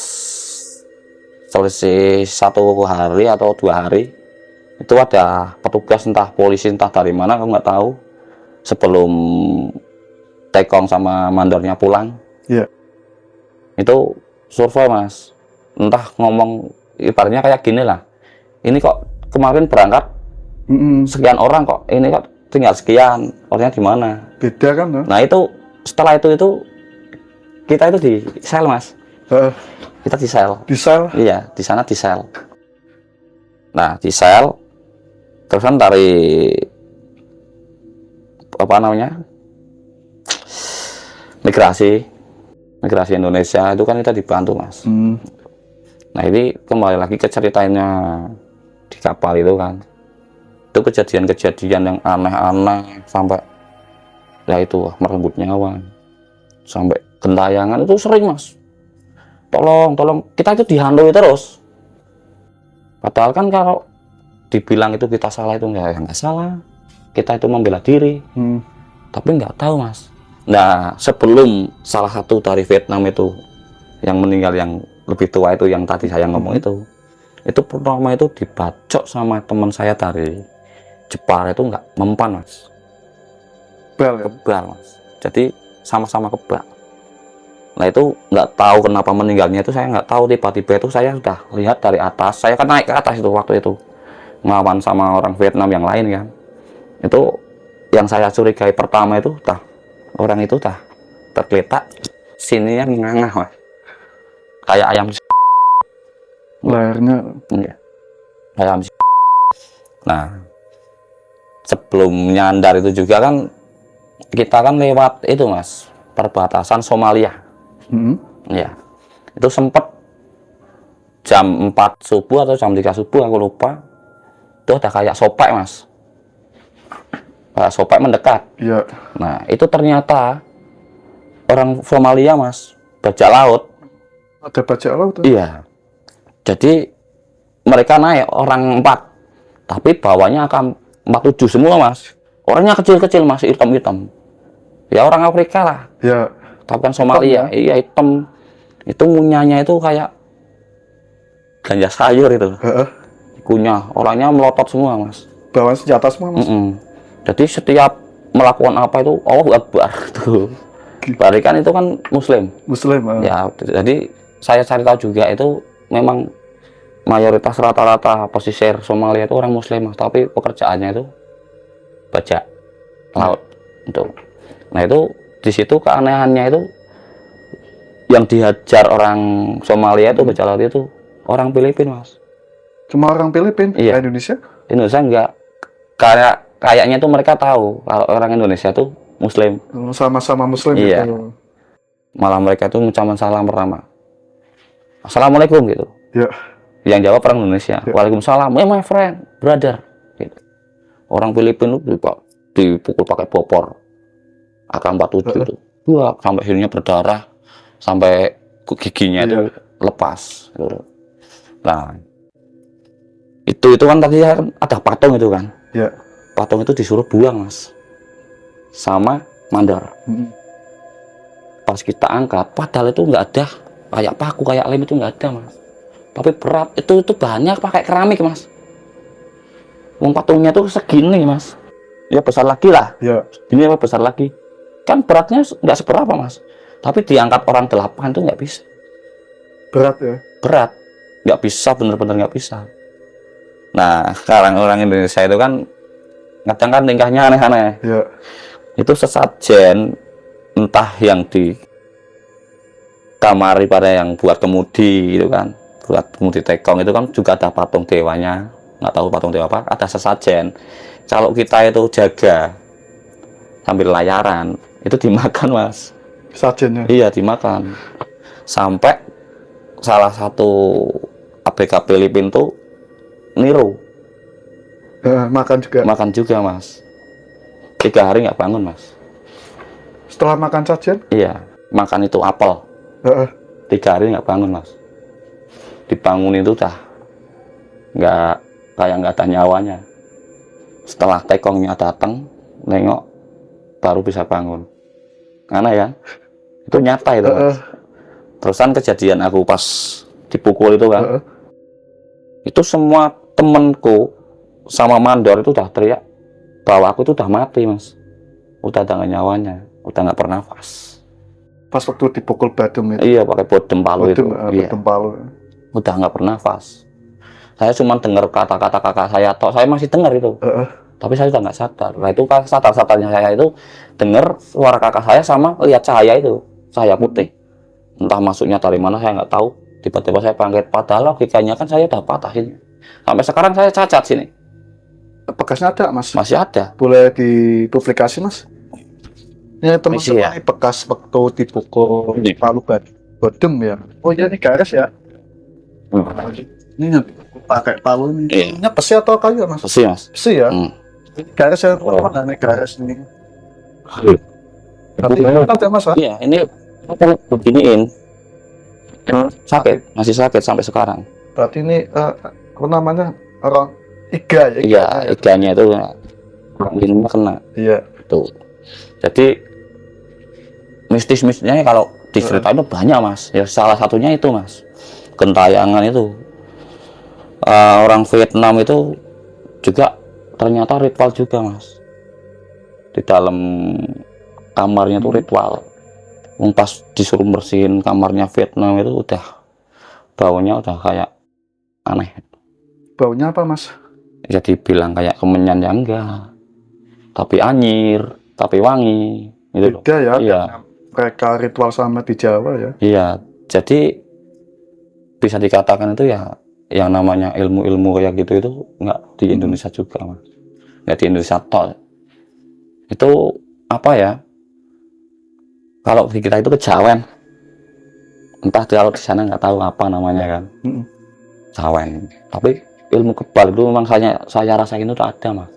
selisih 1 hari atau 2 hari itu ada petugas entah polisi entah dari mana aku nggak tahu sebelum Tekong sama mandornya pulang. Iya. Itu survei mas, entah ngomong ibaratnya kayak gini lah, ini kok kemarin berangkat sekian orang kok ini kok tinggal sekian, orangnya di mana? Beda kan? Nah itu setelah itu kita itu di sel mas. Kita di sel. Di sel? Iya, di sana di sel. Nah di sel terus kan dari apa namanya migrasi Indonesia itu kan kita dibantu mas. Nah ini kembali lagi ke ceritanya di kapal itu kan, itu kejadian-kejadian yang aneh-aneh sampai ya itu merenggut nyawa, sampai gentayangan itu sering mas. Tolong kita itu dihantui terus, padahal kan kalau dibilang itu kita salah itu nggak salah, kita itu membela diri, tapi nggak tahu mas. Nah sebelum salah satu dari Vietnam itu yang meninggal yang lebih tua itu yang tadi saya ngomong itu pertama itu dibacok sama teman saya dari Jepara itu nggak mempan mas. Kebal mas, jadi sama-sama kebal. Nah itu nggak tahu kenapa meninggalnya itu saya nggak tahu, tiba-tiba itu saya sudah lihat dari atas, saya kan naik ke atas itu waktu itu ngelawan sama orang Vietnam yang lain kan. Itu yang saya curigai pertama itu orang itu tergeletak sininya ngangah mas, kayak ayam lehernya. iya, ayam. Nah sebelum nyandar itu juga kan kita kan lewat itu mas perbatasan Somalia. Ya itu sempet jam 4 subuh atau jam 3 subuh aku lupa, itu ada kayak sopak mas, sopak mendekat. Iya. Nah itu ternyata orang Somalia mas, bajak laut. Ada bajak laut? Iya, jadi mereka naik orang 4 tapi bawahnya akan 47 semua mas, orangnya kecil-kecil mas, hitam-hitam ya, orang Afrika lah ya, tapi kan Somalia. Iya hitam, itu ngunyahnya itu kayak ganja sayur itu. Kunyah, orangnya melotot semua mas, bawa senjata semua mas. Jadi setiap melakukan apa itu Allahu Akbar tuh. Barikan itu kan Muslim. Ya, jadi saya cari tahu juga itu memang mayoritas rata-rata pesisir Somalia itu orang Muslim, tapi pekerjaannya itu bajak laut. Itu. Nah itu di situ keanehannya itu yang dihajar orang Somalia itu bajak laut itu orang Filipina mas. Cuma orang Filipina? Iya. Indonesia enggak. Kayaknya tuh mereka tahu kalau orang Indonesia tuh Muslim. Sama-sama Muslim. Iya. Gitu. Malah mereka tuh mengucapkan salam pertama, Assalamualaikum gitu. Iya. Yang jawab orang Indonesia. Ya. Waalaikumsalam. My friend, brother. Gitu. Orang Filipina tuh dipukul pakai popor AK-47 itu. Wah, sampai sininya berdarah, sampai giginya itu lepas. Gitu. Nah, itu kan tadi kan ada patung itu kan. Iya. Patung itu disuruh buang mas sama mandor. Pas kita angkat, padahal itu nggak ada kayak paku kayak lem, itu nggak ada mas, tapi berat. Itu bahannya pakai keramik mas. Wong patungnya tuh segini mas, ya besar lagi lah. Ya. Ini apa besar lagi, kan beratnya nggak seberapa mas, tapi diangkat orang 8 itu nggak bisa. Berat ya. Berat, nggak bisa, bener-bener nggak bisa. Nah sekarang orang Indonesia itu kan kadang kan tingkahnya aneh-aneh. Ya. Itu sesajen entah yang di kamar pada yang buat kemudi itu kan, buat kemudi Tekong itu kan juga ada patung dewanya, nggak tahu patung dewa apa, ada sesajen. Kalau kita itu jaga sambil layaran itu dimakan mas, sajennya. Iya dimakan. Sampai salah satu ABK Filipina tuh niru. Makan juga mas, 3 hari nggak bangun mas. Setelah makan sajen? Iya, makan itu apel. 3 hari nggak bangun mas. Dibangun itu dah nggak ada nyawanya. Setelah Tekongnya datang nengok baru bisa bangun. Aneh ya, itu nyata itu mas. Terusan kejadian aku pas dipukul itu kan, Itu semua temenku sama mandor itu udah teriak bahwa aku itu udah mati, Mas. Udah ada nggak nyawanya, udah nggak bernafas. Pas waktu dipukul badem itu. Iya, pakai bodem palu itu. Iya. Badem palu. Udah nggak bernafas. Saya cuma dengar kata-kata kakak saya, toh saya masih dengar itu. Tapi saya udah nggak sadar. Nah itu sadar-sadarnya saya itu dengar suara kakak saya sama lihat cahaya itu, cahaya putih. Entah masuknya dari mana saya nggak tahu. Tiba-tiba saya bangkit. Padahal logikanya kan saya udah patah ini. Sampai sekarang saya cacat sini. Bekasnya ada, Mas? Masih ada. Boleh dipublikasi, Mas? Ini teman-teman, Ya. bekas waktu dipukul palu bodem ya. Oh iya, ini garis ya. Ini pakai palu ini. Iya. Ini besi atau kayu, Mas? Besi, Mas. Besi ya. Garis yang mana nih garis ini? Nanti ada, Mas? Iya, ini kalau beginiin sakit, masih sakit sampai sekarang. Berarti ini apa namanya, orang iga ya? Iya, iganya itu ini kena. Iya. Tuh. Jadi mistis-mistisnya kalau diceritain itu banyak, Mas. Ya salah satunya itu, Mas. Gentayangan itu. Orang Vietnam itu juga ternyata ritual juga, Mas. Di dalam kamarnya itu ritual. Pas disuruh bersihin kamarnya Vietnam itu udah baunya udah kayak aneh. Baunya apa, Mas? Jadi bilang kayak kemenyan ya enggak. Tapi anyir, tapi wangi. Gitu loh. Beda ya. Iya. Mereka ritual sama di Jawa ya. Iya. Jadi bisa dikatakan itu ya yang namanya ilmu-ilmu kayak gitu itu nggak di Indonesia juga, Mas. Nggak di Indonesia toh. Itu apa ya? Kalau di kita itu kejawen. Entah kalau di sana nggak tahu apa namanya kan. Kejawen. Tapi ilmu kebal itu memang saya rasain itu ada, Mas.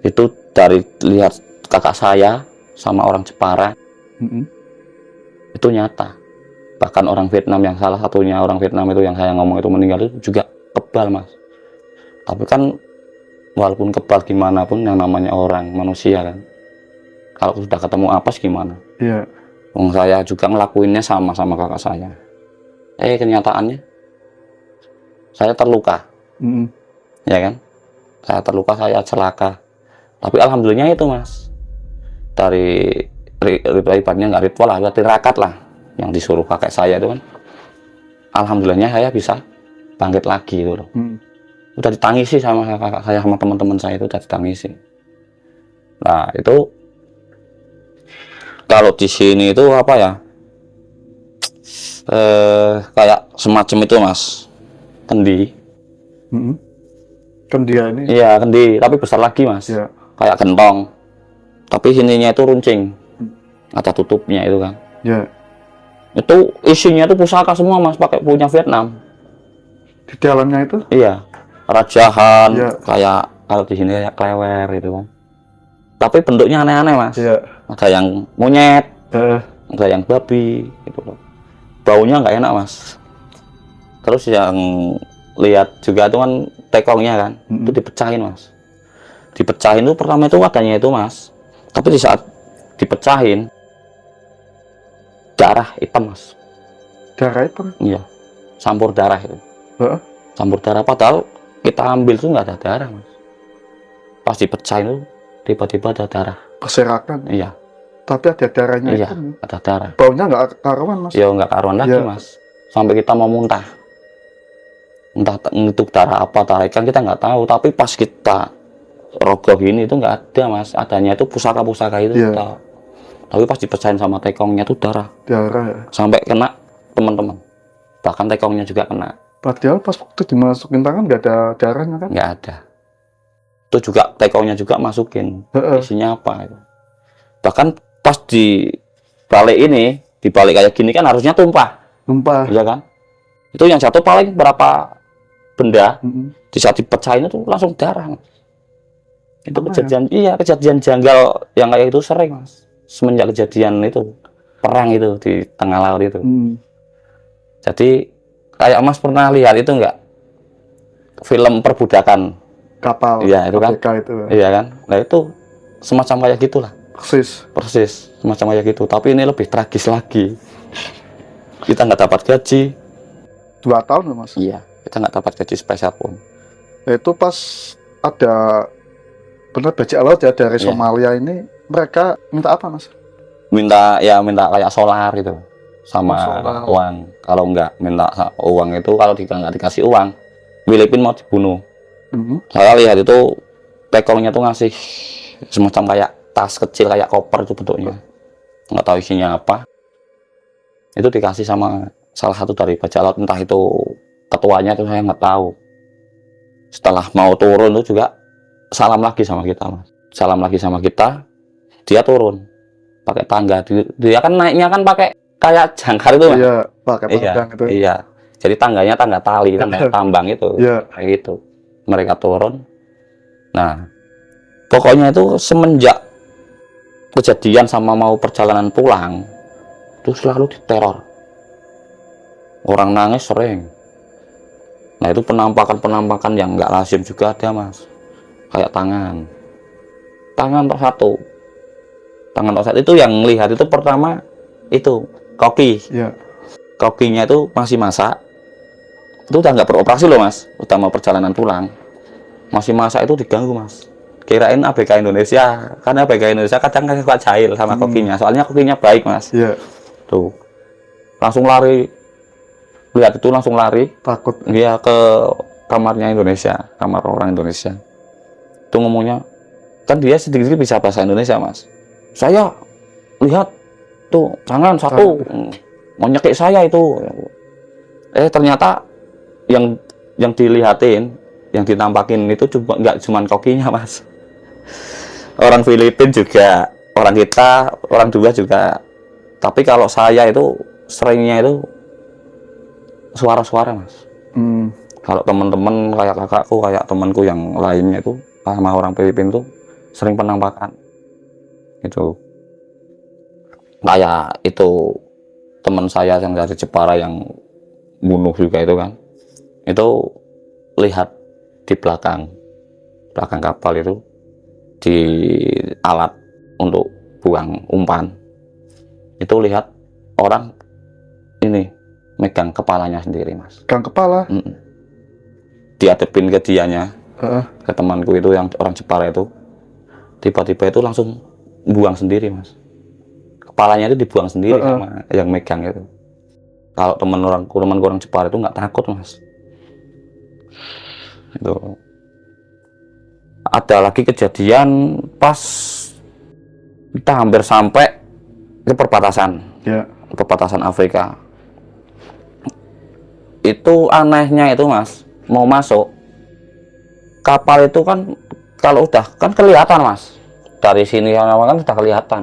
Itu dari lihat kakak saya sama orang Jepara. Itu nyata. Bahkan orang Vietnam yang salah satunya orang Vietnam itu yang saya ngomong itu meninggal itu juga kebal, Mas. Tapi kan walaupun kebal gimana pun yang namanya orang manusia kan. Kalau sudah ketemu apes gimana? Iya. Wong saya juga ngelakuinnya sama kakak saya. Kenyataannya saya terluka. Ya kan? Saya terluka, saya celaka. Tapi alhamdulillah itu, Mas. Dari ritualnya nggak ritual lah, tirakat lah yang disuruh kakek saya itu kan. Alhamdulillahnya saya bisa bangkit lagi itu loh. Udah ditangisi sama kakak saya sama teman-teman saya itu udah ditangisi. Nah, itu kalau di sini itu apa ya? Kayak semacam itu, Mas. Kendi. Kendi ini? Iya, kendi, tapi besar lagi, Mas. Iya. Kayak gentong. Tapi sininya itu runcing. Ada tutupnya itu kan. Iya. Itu isinya itu pusaka semua, Mas, pakai punya Vietnam. Di dalamnya itu? Iya. Rajahan, Iya. kayak kalau di sini kayak klewer gitu kan. Tapi bentuknya aneh-aneh, Mas. Iya. Ada yang monyet, ada yang babi gitu loh. Baunya nggak enak, Mas. Terus yang lihat juga itu kan tekongnya kan, itu dipecahin, Mas. Dipecahin itu pertama itu adanya itu, Mas. Tapi di saat dipecahin darah hitam, Mas. Darah hitam? Iya. Campur darah itu. Campur darah, padahal kita ambil tuh nggak ada darah, Mas. Pas dipecahin itu tiba-tiba ada darah. Berserakan? Iya. Tapi ada darahnya. Iya, hitam. ada darah. Baunya nggak karuan, Mas? Ya nggak karuan lagi, Iya. Mas. Sampai kita mau muntah. Entah itu darah apa, darah ikan kita nggak tahu. Tapi pas kita rogoh gini itu nggak ada, Mas. Adanya itu pusaka-pusaka itu. Iya. Kita. Tapi pas dipecahin sama tekongnya itu darah. Darah ya? Sampai kena teman-teman. Bahkan tekongnya juga kena. Padahal pas waktu dimasukin tangan nggak ada darahnya kan? Nggak ada. Itu juga tekongnya juga masukin. Isinya apa itu. Bahkan pas di balik ini, di balik kayak gini kan harusnya tumpah. Tumpah. Iya kan? Itu yang jatuh paling berapa benda, di saat dipecahin itu langsung darah, Mas. Itu kejadian, iya, kejadian janggal yang kayak itu sering, Mas. Semenjak kejadian itu perang itu di tengah laut itu. Jadi kayak Mas pernah lihat itu enggak? Film perbudakan kapal. Iya, itu kan. Itu. Iya kan? Nah, itu semacam kayak gitulah. Persis, semacam kayak gitu. Tapi ini lebih tragis lagi. Kita nggak dapat gaji. 2 tahun loh, Mas? Iya. Kita nggak dapat gaji sepeser pun. Itu pas ada benar bajak laut ya dari Iya. Somalia ini, mereka minta apa mas? Minta kayak solar gitu sama solar. uang. Kalau nggak minta uang itu, kalau nggak dikasih uang, Filipina mau dibunuh. Saya lihat itu tekongnya tuh ngasih semacam kayak tas kecil kayak koper itu bentuknya, nggak tahu isinya apa. Itu dikasih sama salah satu dari bajak laut, entah itu ketuanya itu saya nggak tahu. Setelah mau turun itu juga salam lagi sama kita mas, salam lagi sama kita. Dia turun pakai tangga, dia kan naiknya kan pakai kayak jangkar itu mas. Iya, pakai Iya, tangga itu. iya. Jadi tangganya tangga tali, tangga tambang itu. Iya. Kayak gitu. Mereka turun. Nah, pokoknya itu semenjak kejadian sama mau perjalanan pulang, itu selalu diteror. Orang nangis sering. Nah, itu penampakan-penampakan yang nggak lazim juga ada, Mas. Kayak tangan. Tangan tok satu. Tangan tok satu itu yang lihat itu pertama itu koki. Iya. Kokinya itu masih masak. Itu udah nggak beroperasi loh mas, udah mau perjalanan pulang, masih masak itu diganggu mas. Kirain ABK Indonesia, karena ABK Indonesia kadang suka jahil sama kokinya, soalnya kokinya baik mas. Iya. Tuh, langsung lari, lihat itu langsung lari, Takut. dia ke kamarnya Indonesia, kamar orang Indonesia. Itu ngomongnya, kan dia sedikit-sedikit bisa bahasa Indonesia mas. Saya lihat tuh tangan satu, mau nyekik saya itu. Ternyata yang dilihatin, yang ditampakin itu nggak cuma kokinya mas. Orang Filipina juga, orang kita, orang dua juga. Tapi kalau saya itu seringnya itu suara-suara mas. Kalau teman-teman kayak kakakku, kayak temanku yang lainnya itu sama orang Filipina itu sering penampakan. Itu kayak itu teman saya yang dari Jepara yang bunuh juga itu kan. Itu lihat di belakang kapal itu di alat untuk buang umpan itu lihat orang ini megang kepalanya sendiri mas. Megang kepala? Diadepin ke dianya, ke temanku itu yang orang Jepara itu, tiba-tiba itu langsung buang sendiri mas. Kepalanya itu dibuang sendiri sama yang megang itu. Kalau teman orang Jepara itu nggak takut mas. Itu ada lagi kejadian pas kita hampir sampai ke perbatasan, perbatasan Afrika. Itu anehnya itu mas, mau masuk kapal itu kan kalau udah kan kelihatan mas, dari sini kan sudah kelihatan,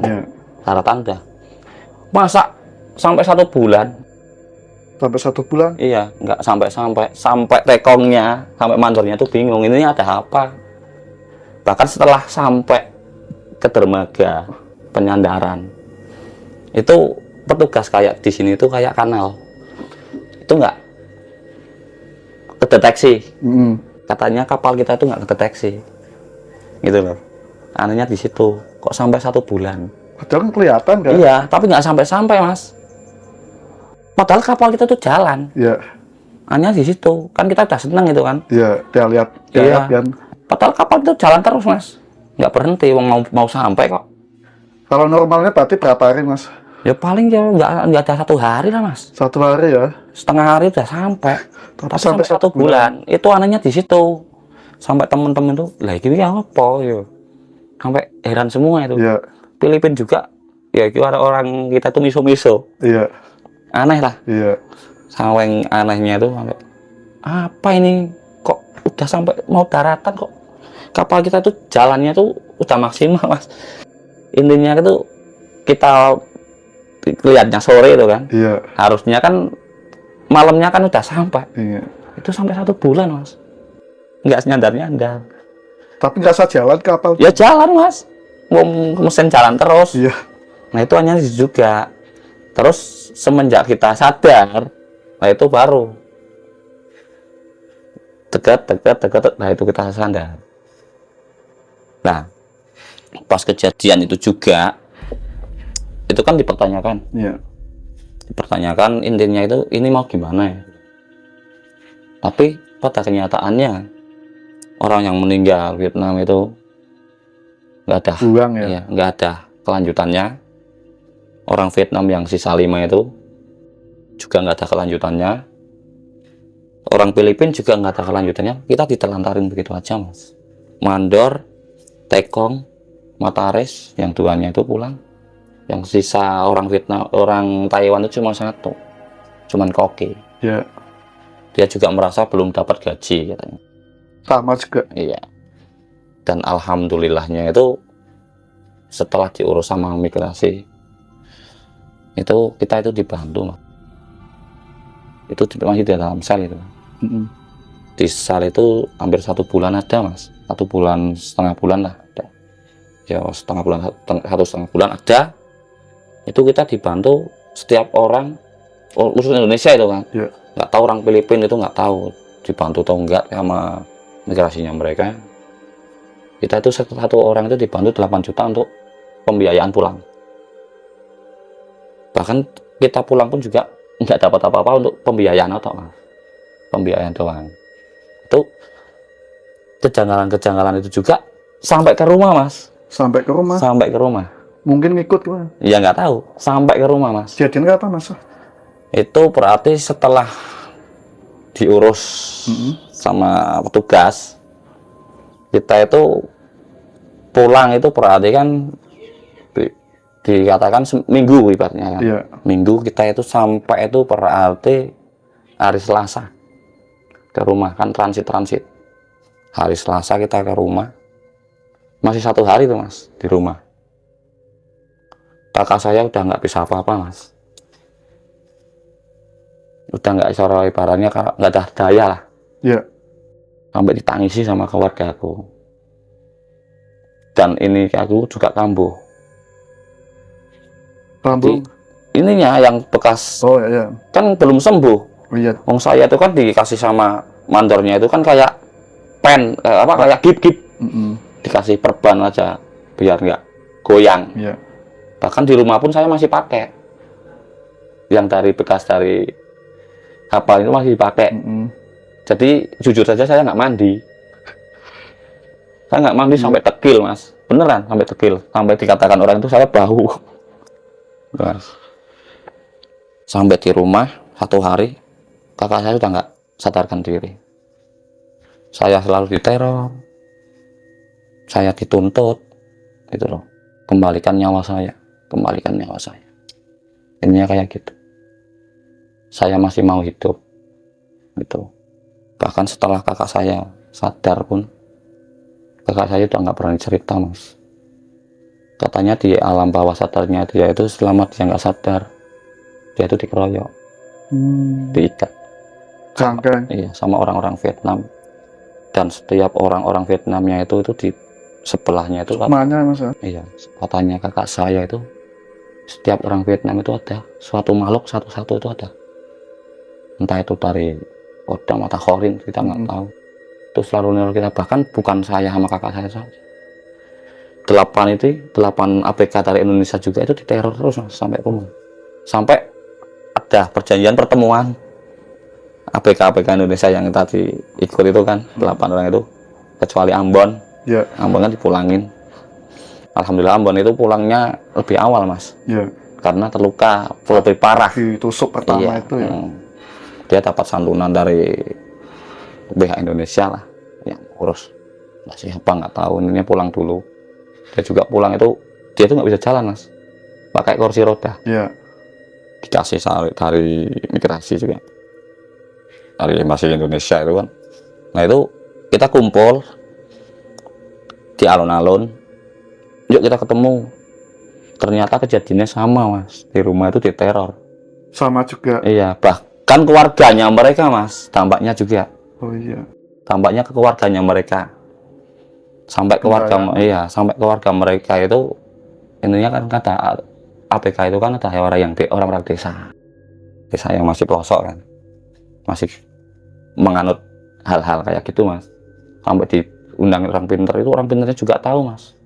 daratan udah. Masa sampai 1 bulan? Sampai 1 bulan? Iya, nggak sampai tekongnya, sampai mandornya tuh bingung ini ada apa. Bahkan setelah sampai ke dermaga penyandaran, itu petugas kayak di sini tuh kayak kanal, itu nggak kedeteksi. Katanya kapal kita itu nggak kedeteksi, gitu loh. Anehnya di situ, kok sampai 1 bulan. Padahal kan kelihatan kan? Iya, tapi nggak sampai mas. Padahal kapal kita tuh jalan. Iya. Hanya di situ, kan kita udah seneng itu kan. Iya, dia lihat kan. Padahal kapal itu jalan terus mas, nggak berhenti, mau sampai kok. Kalau normalnya berarti berapa hari mas? Ya paling ya nggak ada 1 hari lah mas. 1 hari ya? Setengah hari udah sampai. Tapi sampai 1 1 bulan. Itu anehnya di situ. Sampai temen-temen tuh, lah ini apa ya? Sampai heran semua itu. Iya. Filipina juga, ya itu ada orang kita tuh miso-miso. Iya. Aneh lah. Iya. Sampai anehnya itu sampai apa ini? Kok udah sampai mau daratan kok? Kapal kita tuh jalannya tuh udah maksimal mas. Intinya itu kita lihatnya sore itu kan. Iya. Harusnya kan malamnya kan udah sampai. Iya. Itu sampai 1 bulan mas. Nggak nyandar-nyandar. Tapi nggak usah jalan kapal? Ya jalan mas. Mesin jalan terus. Iya. Nah itu hanya juga. Terus semenjak kita sadar, nah itu baru dekat, nah itu kita sadar. Nah pas kejadian itu juga, itu kan dipertanyakan. Iya. Dipertanyakan intinya itu, ini mau gimana ya? Tapi pada kenyataannya orang yang meninggal Vietnam itu nggak ada, buang ya. ya, nggak ada kelanjutannya. Orang Vietnam yang sisa 5 itu juga nggak ada kelanjutannya. Orang Filipina juga nggak ada kelanjutannya. Kita ditelantarin begitu aja, Mas. Mandor, Tekong, Matares, yang duanya itu pulang. Yang sisa orang Vietnam, orang Taiwan itu cuma 1, cuman Koke. Ya. Dia juga merasa belum dapat gaji katanya. Sama juga. Iya. Dan alhamdulillahnya itu setelah diurus sama migrasi itu kita itu dibantu, Mas. Itu masih di dalam sel itu. Di sel itu hampir 1 bulan ada, Mas. 1 bulan, setengah bulan lah ada. Ya setengah bulan, 1,5 bulan ada. Itu kita dibantu setiap orang, khusus Indonesia itu kan. Ya. Nggak tahu orang Filipina itu nggak tahu dibantu atau enggak sama migrasinya mereka. Kita itu satu orang itu dibantu 8 juta untuk pembiayaan pulang. Bahkan kita pulang pun juga nggak dapat apa-apa untuk pembiayaan atau Mas. Pembiayaan doang. Itu kejanggalan-kejanggalan itu juga sampai ke rumah, Mas. Sampai ke rumah. Sampai ke rumah. Mungkin ngikut kan? Ya nggak tahu. Sampai ke rumah, Mas. Jadian kapan, Mas? Itu berarti setelah diurus sama petugas, kita itu pulang itu berarti kan dikatakan seminggu ibaratnya kan. Iya. Minggu kita itu sampai itu berarti hari Selasa ke rumah, kan transit. Hari Selasa kita ke rumah. Masih 1 hari tuh, Mas, di rumah. Kakak saya udah nggak bisa apa-apa, Mas. Udah nggak bisa, ibaratnya nggak ada daya lah. Iya. Sampai ditangisi sama keluarga aku. Dan ini aku juga kambuh. Rambut. Ininya yang bekas, Oh iya. kan belum sembuh. Oh iya. Wong saya itu kan dikasih sama mandornya itu kan kayak pen, kayak gip. Dikasih perban aja biar nggak goyang. Iya. Bahkan di rumah pun saya masih pakai. Yang dari bekas dari kapal itu masih dipakai. Jadi jujur saja saya nggak mandi. Saya nggak mandi sampai tekil, Mas. Beneran sampai tekil. Sampai dikatakan orang itu saya bau. Mas. Sampai di rumah 1 hari, kakak saya sudah nggak sadarkan diri. Saya selalu diteror. Saya dituntut. Itu loh. Kembalikan nyawa saya. Kembalikan nyawa saya. Ininya kayak gitu. Saya masih mau hidup. Gitu. Bahkan setelah kakak saya sadar pun, kakak saya udah nggak berani cerita, Mas. Katanya di alam bawah sadarnya dia itu selamat, dia nggak sadar. Dia itu dikeroyok, diikat. Cangkang. Iya, sama orang-orang Vietnam. Dan setiap orang-orang Vietnamnya itu di sebelahnya itu, Mana, Mas? iya, katanya kakak saya itu setiap orang Vietnam itu ada suatu makhluk satu-satu itu ada. Entah itu dari Kodam atau Khorin, kita nggak tahu. Itu selalu neror kita, bahkan bukan saya sama kakak saya saja. 8 ABK dari Indonesia juga itu diteror terus, Mas, sampai rumah. Sampai ada perjanjian pertemuan ABK Indonesia yang tadi ikut itu kan, 8 orang itu, kecuali Ambon. Ya. Ambon kan dipulangin. Alhamdulillah Ambon itu pulangnya lebih awal, Mas. Ya. Karena terluka lebih parah. Ditusuk pertama Iya. itu ya. Dia dapat santunan dari BH Indonesia lah yang urus. Nggak siapa nggak tahu, ini pulang dulu. Dia juga pulang itu, dia tuh nggak bisa jalan, Mas, pakai kursi roda. Iya. Dikasih dari migrasi juga, dari Embasi Indonesia itu kan. Nah itu kita kumpul di alun-alun, yuk kita ketemu. Ternyata kejadiannya sama, Mas, di rumah itu diteror. Sama juga. Iya, bahkan keluarganya mereka, Mas, dampaknya juga. Oh iya. Dampaknya ke keluarganya mereka. Sampai keluarga, iya, sampai keluarga mereka itu, intinya kan kata ABK itu kan ada orang-orang desa yang masih pelosok kan, masih menganut hal-hal kayak gitu, Mas. Sampai diundang orang pinter, itu orang pinternya juga tahu, Mas.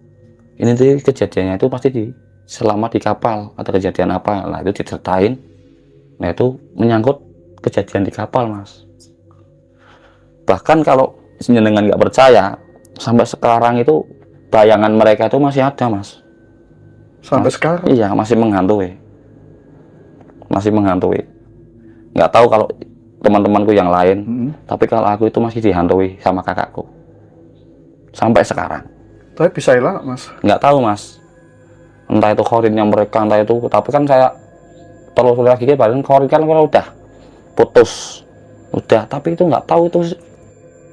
Ini tuh kejadiannya itu pasti selama di kapal ada kejadian apa, nah itu diceritain. Nah itu menyangkut kejadian di kapal, Mas. Bahkan kalau jenengan nggak percaya, sampai sekarang itu bayangan mereka itu masih ada, Mas. Sampai sekarang. Iya, masih menghantui. Masih menghantui. Nggak tahu kalau teman-temanku yang lain, tapi kalau aku itu masih dihantui sama kakakku. Sampai sekarang. Tapi bisa hilang, Mas? Nggak tahu, Mas. Entah itu khorinnya mereka, entah itu. Tapi kan saya telusuri lagi, paling khorin kan kalau udah putus. Udah, tapi itu nggak tahu itu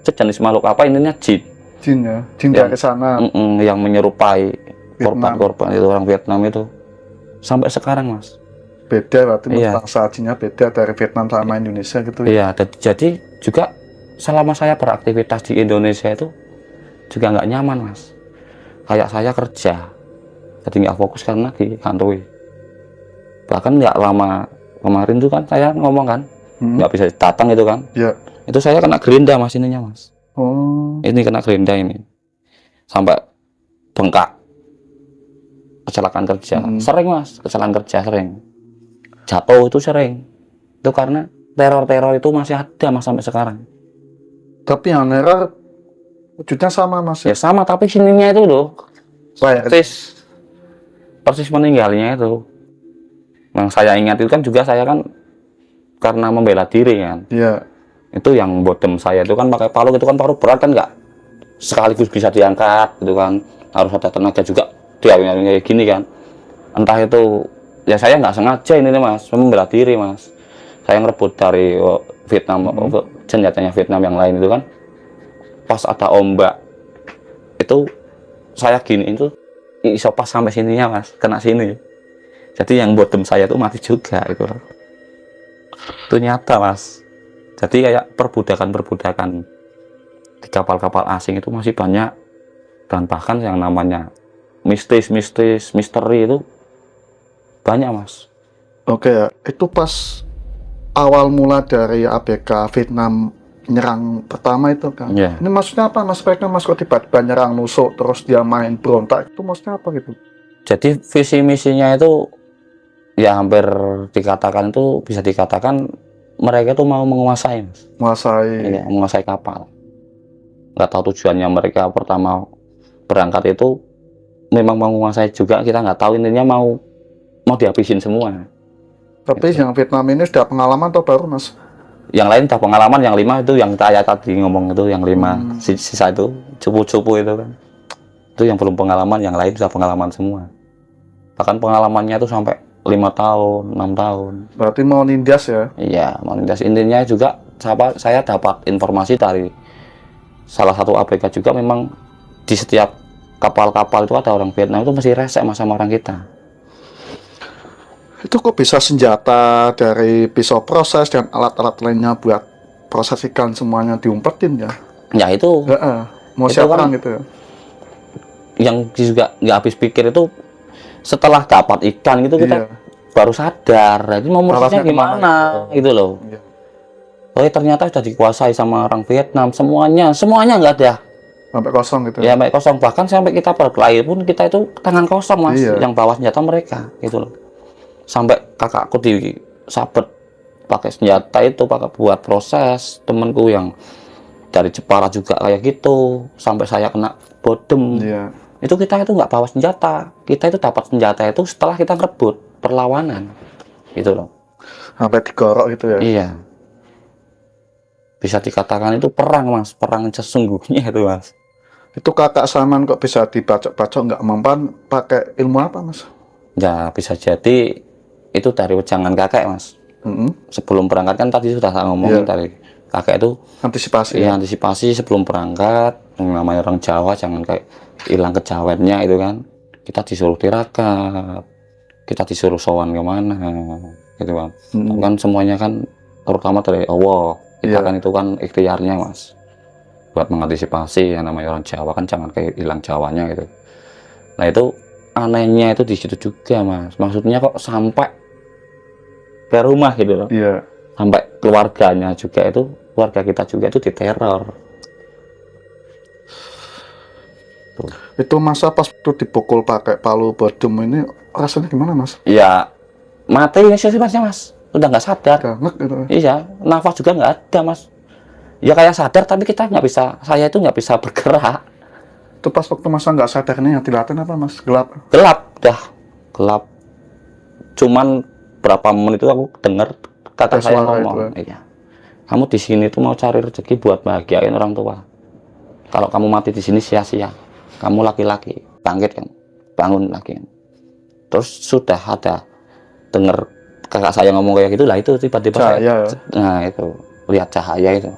sejenis makhluk apa, intinya jin. Jin ya? Jin dari sana. Yang menyerupai Vietnam. korban itu orang Vietnam itu. Sampai sekarang, Mas. Beda berarti Iya. bangsa jinnya beda dari Vietnam sama Indonesia gitu ya? Iya, jadi juga selama saya beraktivitas di Indonesia itu juga nggak nyaman, Mas. Kayak saya kerja, jadi nggak fokus karena dihantui. Bahkan nggak lama kemarin tuh kan saya ngomong kan, nggak bisa datang itu kan. Iya. Itu saya kena gerinda, Mas, ininya, Mas. Oh. Ini kena gerinda ini. Sampai bengkak. Kecelakaan kerja. Sering, Mas, kecelakaan kerja sering. Jatuh itu sering. Itu karena teror-teror itu masih ada, Mas, sampai sekarang. Tapi yang neror wujudnya sama, Mas. Ya sama, tapi sininya itu loh. Kayak Persis meninggalnya itu. Yang saya ingat itu kan juga saya kan karena membela diri kan. iya. Itu yang bottom saya itu kan pakai palu, itu kan palu berat kan, nggak sekaligus bisa diangkat gitu kan. Harus ada tenaga juga dia kayak gini kan. Entah itu ya saya nggak sengaja ini nih, Mas, membela diri, Mas. Saya ngerebut dari Vietnam, senjatanya Vietnam yang lain itu kan. Pas ada ombak itu saya gini itu iso pas sampai sininya, Mas, kena sini. Jadi yang bottom saya itu mati juga itu. Itu nyata, Mas. Jadi kayak perbudakan di kapal-kapal asing itu masih banyak, dan bahkan yang namanya misteri itu banyak, Mas. Oke ya. Itu pas awal mula dari ABK Vietnam nyerang pertama itu kan. Iya. Ini maksudnya apa, Mas? Mereka Mas kok tiba-tiba nyerang nusuk terus dia main berontak, itu maksudnya apa gitu? Jadi visi misinya itu ya hampir dikatakan itu bisa dikatakan mereka tuh mau menguasai, Mas. Menguasai. Iya, menguasai kapal. Nggak tahu tujuannya mereka pertama berangkat itu memang mau menguasai juga, kita nggak tahu, intinya mau dihabisin semua. Tapi yang Vietnam ini sudah pengalaman atau baru, Mas? Yang lain tak pengalaman, yang 5 itu yang saya tadi ngomong itu, yang 5 sisa itu cupu-cupu itu kan. Itu yang belum pengalaman, yang lain sudah pengalaman semua. Bahkan pengalamannya itu sampai 5 tahun, 6 tahun. Berarti mau nindas ya? Iya, menindas. Intinya juga saya dapat informasi dari salah satu ABK juga, memang di setiap kapal-kapal itu ada orang Vietnam itu mesti resek, Mas, sama orang kita. Itu kok bisa senjata dari pisau proses dan alat-alat lainnya buat proses ikan semuanya diumpetin ya? Ya itu Mau itu siapa kan gitu ya? yang juga nggak habis pikir itu, setelah dapat ikan gitu kita Iya. baru sadar, jadi mau Alatnya prosesnya gimana kemana gitu loh. Iya. Oh, ternyata sudah dikuasai sama orang Vietnam, semuanya nggak ada. Sampai kosong gitu Ya, sampai kosong. Bahkan sampai kita berkelahi pun kita itu tangan kosong, Mas. Iya. Yang bawa senjata mereka gitu loh. Sampai kakakku disabet pakai senjata itu, pakai buat proses. Temenku yang dari Jepara juga kayak gitu, sampai saya kena bodem. Iya. Itu kita itu nggak bawa senjata, kita itu dapat senjata itu setelah kita ngerebut perlawanan gitu loh. Sampai digorok gitu ya? Iya, bisa dikatakan itu perang, Mas, perang sesungguhnya itu, Mas. Itu kakak Saman kok bisa dibacok-bacok nggak mempan pakai ilmu apa, Mas? Ya bisa jadi itu dari wejangan kakek, Mas. Sebelum berangkat kan tadi sudah saya ngomongin, dari kakek itu Antisipasi. ya, antisipasi sebelum berangkat. Yang namanya orang Jawa jangan kayak hilang kejawennya itu kan. Kita disuruh tirakat, kita disuruh sowan kemana gitu kan. Kan semuanya kan terutama dari Allah. Kita kan itu kan ikhtiarnya, Mas, buat mengantisipasi. Yang namanya orang Jawa kan jangan kayak hilang Jawanya gitu. Nah, itu anehnya itu di situ juga, Mas. Maksudnya kok sampai ke rumah gitu loh. Iya. Sampai keluarganya juga itu, keluarga kita juga itu diteror. Tuh. Itu masa pas itu dipukul pakai palu bodem ini rasanya gimana, Mas? Ya mati sih, Mas. Udah nggak sadar. Gangek gitu. Iya, nafas juga nggak ada, Mas. Ya kayak sadar, tapi kita nggak bisa, saya itu nggak bisa bergerak. Itu pas waktu masa nggak sadarnya yang dilatih apa mas? Gelap. Gelap. Cuman berapa menit itu aku dengar Ada kata saya suara ngomong, itu, iya, kamu di sini tuh mau cari rezeki buat bahagiain orang tua. Kalau kamu mati di sini sia-sia. Kamu laki-laki, bangkit kan, bangun lagi. Terus sudah ada dengar kakak saya ngomong kayak gitu lah, itu tiba-tiba Cahaya. nah itu lihat cahaya itu.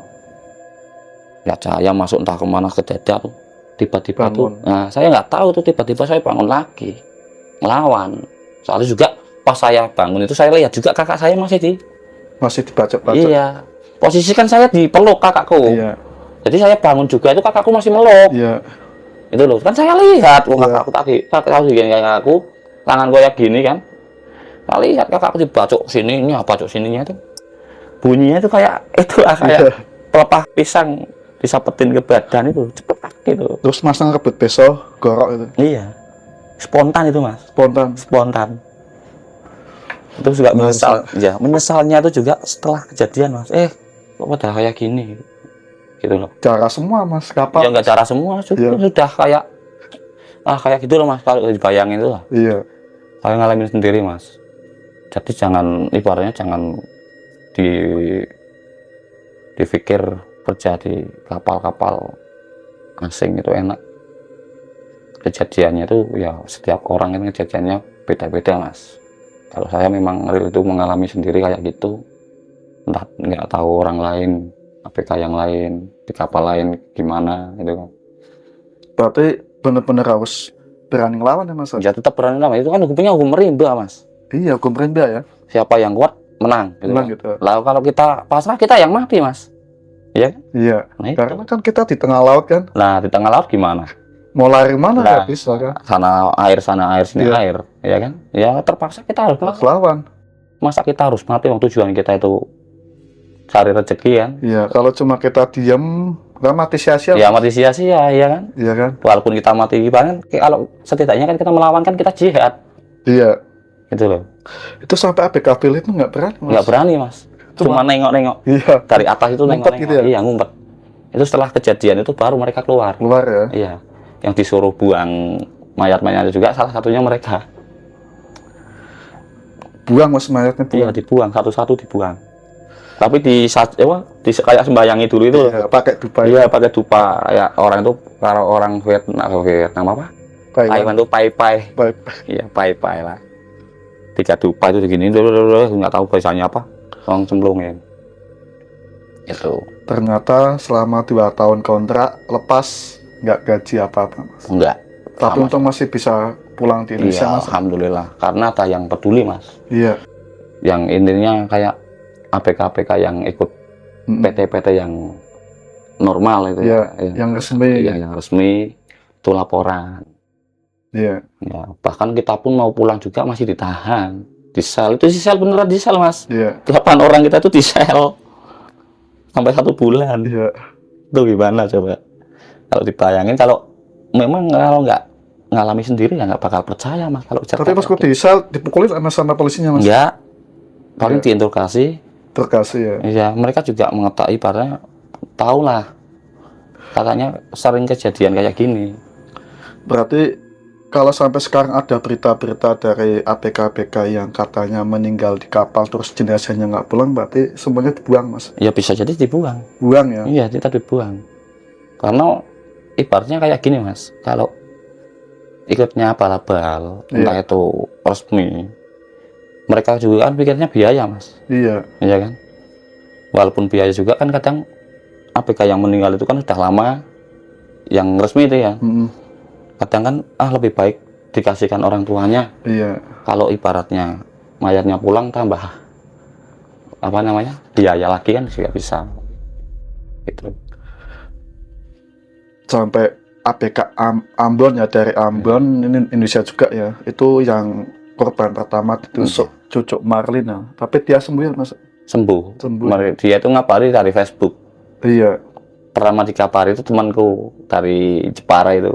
Lihat cahaya masuk entah kemana ke dada tuh. Tiba-tiba tuh, Bangun. nah saya nggak tahu tuh, tiba-tiba saya bangun lagi, ngelawan. Soalnya juga pas saya bangun itu saya lihat juga kakak saya Masih dibaca-baca. iya, posisi kan saya dipeluk kakakku. Iya. Jadi saya bangun juga itu kakakku masih meluk. Iya. Itu loh, kan saya lihat, Iya. kakakku tadi, kakakku gini kayak aku, tangan goyang gini kan. Saya lihat kakakku dibacok sini, ini apa cok sininya itu. Bunyinya itu kayak itu lah, kayak Iya. pelepah pisang disapetin ke badan itu, cepet gitu. Terus mas ngebut besok gorok itu. Iya, spontan itu mas, Spontan. itu juga menyesal, ya menyesalnya itu juga setelah kejadian mas, kok pada kayak gini, gitu loh. Cara semua mas kapal. Ya nggak cara semua, sudah kayak, kayak gitu loh mas, kalau dibayangin itu lah. Iya. Saya ngalamin sendiri mas. Jadi jangan, ibaratnya jangan dipikir kerja di kapal-kapal asing itu enak. Kejadiannya itu ya setiap orang ini kejadiannya beda-beda mas. Kalau saya memang real itu mengalami sendiri kayak gitu, entah nggak tahu orang lain, APK yang lain di kapal lain gimana gitu kan. Berarti bener-bener harus berani ngelawan ya mas? Ya tetap berani lah, itu kan hukumnya hukum rimba mas. Iya, hukum rimba ya. Siapa yang kuat menang gitu. Menang kan. gitu. Lalu kalau kita pasrah, kita yang mati mas. Iya kan? Iya. Nah, itu. Karena kan kita di tengah laut kan. Nah di tengah laut gimana? Mau lari mana Nah, nggak bisa kan. sana air sini Iya. air, ya kan? Ya terpaksa kita harus Harus melawan. lawan. Masa kita harus mati? Waktu tujuan kita itu cari rezeki kan? Iya, kalau cuma kita diem, kan mati sia-sia. Ya mati sia-sia, ya kan? Iya kan? Walaupun kita mati gimana, kalau setidaknya kan kita melawan, kan kita jihad, Iya. gitu loh. Itu sampai APK Philip itu nggak berani mas. Nggak berani mas, cuma nengok-nengok Iya. dari atas itu, Ngumpet nengok-nengok, gitu ya? iya ngumpet. Itu setelah kejadian itu baru mereka keluar. Keluar ya. Iya, yang disuruh buang mayat-mayatnya juga salah satunya mereka. Buang mas mayatnya Iya buang. dibuang, satu-satu dibuang. Tapi kayak sembayangi dulu itu loh. Iya, pakai dupa. Iya pakai dupa, ya orang itu, kalau orang Vietnam apa? Taiwan itu pai-pai. Iya pai-pai lah. 3 dupa itu begini, nggak tahu bahasanya apa. Orang cemplungin. Itu. Ternyata selama 2 tahun kontrak lepas nggak gaji apa-apa mas. Enggak. Tapi Sama. untung masih bisa pulang di Indonesia Iya, mas. alhamdulillah. Karena ada yang peduli mas. Iya. Yang intinya kayak APK-APK yang ikut PT-PT yang normal itu. Iya, ya. yang resmi. Iya, yang resmi itu laporan. Iya. Ya, bahkan kita pun mau pulang juga masih ditahan. Di sel, itu di sel, beneran di sel mas. Iya. 8 orang kita itu di sel sampai 1 bulan. Iya. Itu gimana coba? Kalau dibayangin, kalau memang kalau nggak ngalami sendiri ya nggak bakal percaya mas. Kalau Tapi pas di sel dipukulin sama polisinya mas. enggak, paling Iya. diinterogasi. Terkasih ya. Iya, mereka juga mengetahui, ibaratnya tahu lah. Katanya sering kejadian kayak gini. Berarti kalau sampai sekarang ada berita-berita dari APK-APK yang katanya meninggal di kapal terus jenazahnya nggak pulang, berarti semuanya dibuang mas. Ya bisa jadi dibuang. Buang ya. Iya, kita dibuang. Karena ibaratnya kayak gini mas, kalau ikutnya abal-abal, entah itu resmi, mereka juga kan pikirnya biaya mas. Iya. Iya kan? Walaupun biaya juga kan kadang APK yang meninggal itu kan sudah lama, yang resmi itu ya. Kadang kan lebih baik dikasihkan orang tuanya. Iya. Kalau ibaratnya mayatnya pulang, tambah apa namanya, biaya lagi kan juga bisa. Gitu. Sampai APK Ambon ya, dari Ambon ini Indonesia juga ya. Itu yang korban pertama ditusuk cucuk Marlin ya. Tapi dia sembuh ya mas. Sembuh. Sembuh. Dia itu ngabari dari Facebook. Iya. Pertama dikabari itu temanku dari Jepara itu.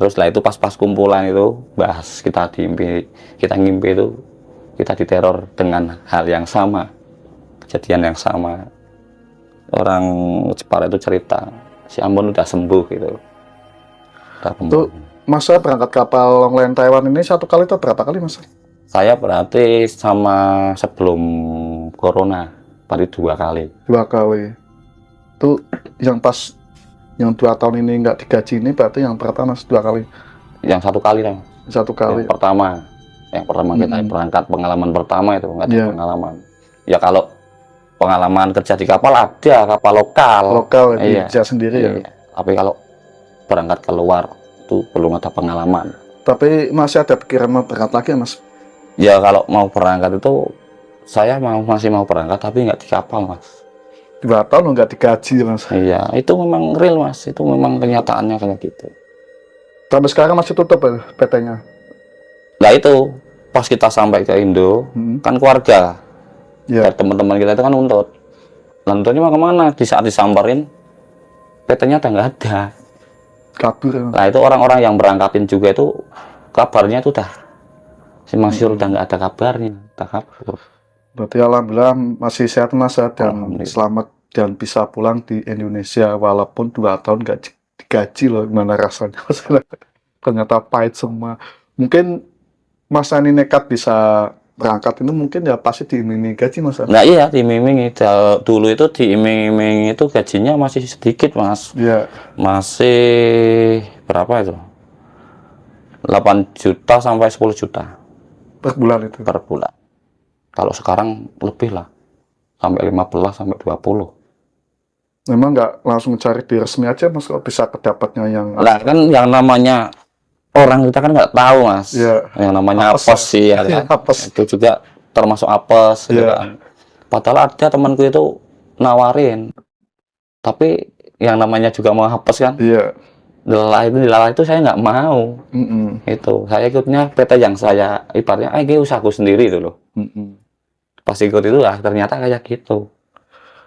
Terus lah itu pas kumpulan itu bahas, kita ngimpi itu kita diteror dengan hal yang sama, kejadian yang sama. orang Jepara itu cerita si Ambon udah sembuh gitu. Udah Itu sembuh. Mas berangkat kapal Longland Taiwan ini satu kali atau berapa kali Mas? Saya berarti sama sebelum corona baru 2 kali. 2 kali. Itu yang pas yang 2 tahun ini nggak digaji ini berarti yang pertama Mas 2 kali. Yang 1 kali lah. 1 kali. Yang pertama kita berangkat pengalaman pertama itu nggak ada Iya. pengalaman. Ya kalau pengalaman kerja di kapal ada kapal lokal. Lokal di Iya. Jogja sendiri ya. Iya. Tapi kalau berangkat keluar itu belum ada pengalaman. Tapi masih ada pikiran mau berangkat lagi ya Mas? Ya kalau mau berangkat itu saya masih mau berangkat tapi nggak di kapal Mas. 2 tahun nggak digaji Mas. Iya itu memang real Mas, itu memang kenyataannya kayak gitu. Sampai sekarang masih tutup ya PT-nya? Nah itu pas kita sampai ke Indo kan keluarga Iya. dari teman-teman kita itu kan nuntut. Nuntutnya mau kemana? Di saat disamperin PT-nya udah nggak ada. Kabur ya Mas. Nah itu orang-orang yang berangkatin juga itu kabarnya itu udah si Masyur udah nggak ada kabarnya, udah kabur. Berarti alhamdulillah masih sehat Mas ya, dan Alhamdulillah. selamat dan bisa pulang di Indonesia walaupun 2 tahun nggak digaji loh, gimana rasanya Mas? Ternyata pahit semua. Mungkin Mas ini nekat bisa berangkat ini mungkin ya pasti diiming gaji Mas. Nah iya diiming-imingi. Dulu itu diiming-imingi itu gajinya masih sedikit Mas. Iya. Masih berapa itu? 8 juta sampai 10 juta Per bulan itu. per bulan. Kalau sekarang lebih lah, sampai 15 sampai 20. Memang nggak langsung cari di resmi aja Mas kalau bisa kedapatnya yang Nah kan yang namanya orang kita kan nggak tahu Mas. Iya. Yang namanya Apes apes sih ya Iya, kan. apes. Itu juga termasuk apes gitu Iya. kan. Padahal ada temanku itu nawarin. Tapi yang namanya juga mau apes kan. Iya. Dilalah itu saya nggak mau. Itu saya ikutnya PT yang saya ibaratnya usahaku sendiri itu loh. Pas ikut itu ternyata kayak gitu.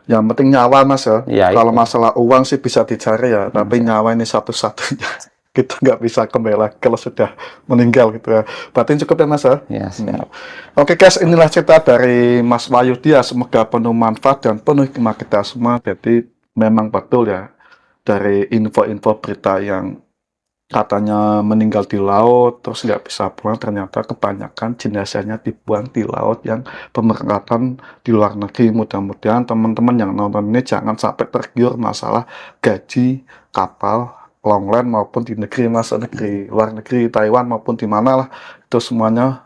Yang penting nyawa Mas ya. Ya, Kalau itu. masalah uang sih bisa dicari ya, tapi nyawa ini satu-satunya. Kita nggak bisa kembali lagi kalau sudah meninggal gitu ya. Berarti cukup ya Mas ya. Ya siap. Oke guys, inilah cerita dari Mas Wahyudi ya. Semoga penuh manfaat dan penuh hikmah kita semua. Jadi memang betul ya, dari info-info berita yang katanya meninggal di laut terus nggak bisa pulang, ternyata kebanyakan jenazahnya dibuang di laut yang pemberangkatan di luar negeri. Mudah-mudahan teman-teman yang nonton ini jangan sampai tergiur masalah gaji kapal Longland maupun di negeri Mas, negeri luar negeri Taiwan maupun di mana lah, itu semuanya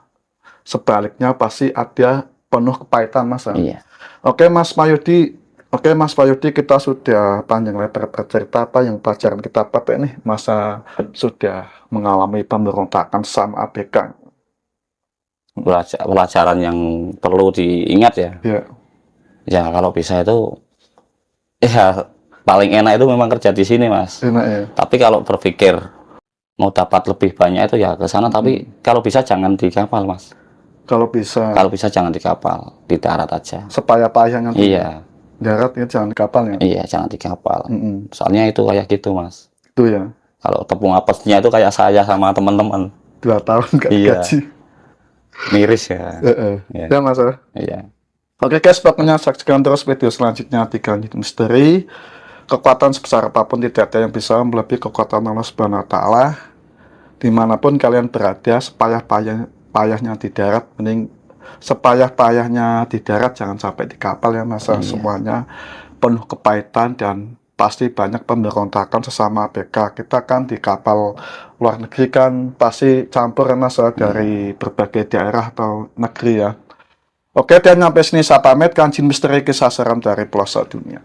sebaliknya pasti ada penuh kepahitan Mas. Iya. Oke Mas Wahyudi, kita sudah panjang lebar bercerita apa yang pelajaran kita dapat nih masa sudah mengalami pemberontakan sama ABK. Pelajaran yang perlu diingat ya. Ya. Ya kalau bisa itu ya paling enak itu memang kerja di sini Mas. Enak ya. Tapi kalau berpikir mau dapat lebih banyak itu ya ke sana, tapi kalau bisa jangan di kapal Mas. Kalau bisa Kalau bisa jangan di kapal, di darat aja. sepayah-payahnya Iya. darat ya, jangan di kapal ya. Iya, jangan di kapal. Mm-mm. Soalnya itu kayak gitu Mas. Itu ya. Kalau tepung apesnya itu kayak saya sama teman-teman. 2 tahun nggak Iya. gaji. Miris ya. Iya. Ya Mas ya. Iya. Oke guys, pokoknya saksikan terus video selanjutnya di Kanjit Misteri. Kekuatan sebesar apapun tidak ada yang bisa melebihi kekuatan Allah Subhanahu wa Ta'ala. Dimanapun kalian berada, sepayah-payahnya di darat, mending sepayah-payahnya di darat, jangan sampai di kapal ya Mas. Iya. Semuanya penuh kepahitan dan pasti banyak pemberontakan sesama ABK. Kita kan di kapal luar negeri kan pasti campur ya Mas ya, dari berbagai daerah atau negeri ya. Oke, dan sampai sini saya pamit. Kanjin Misteri, kisah seram dari pelosok dunia.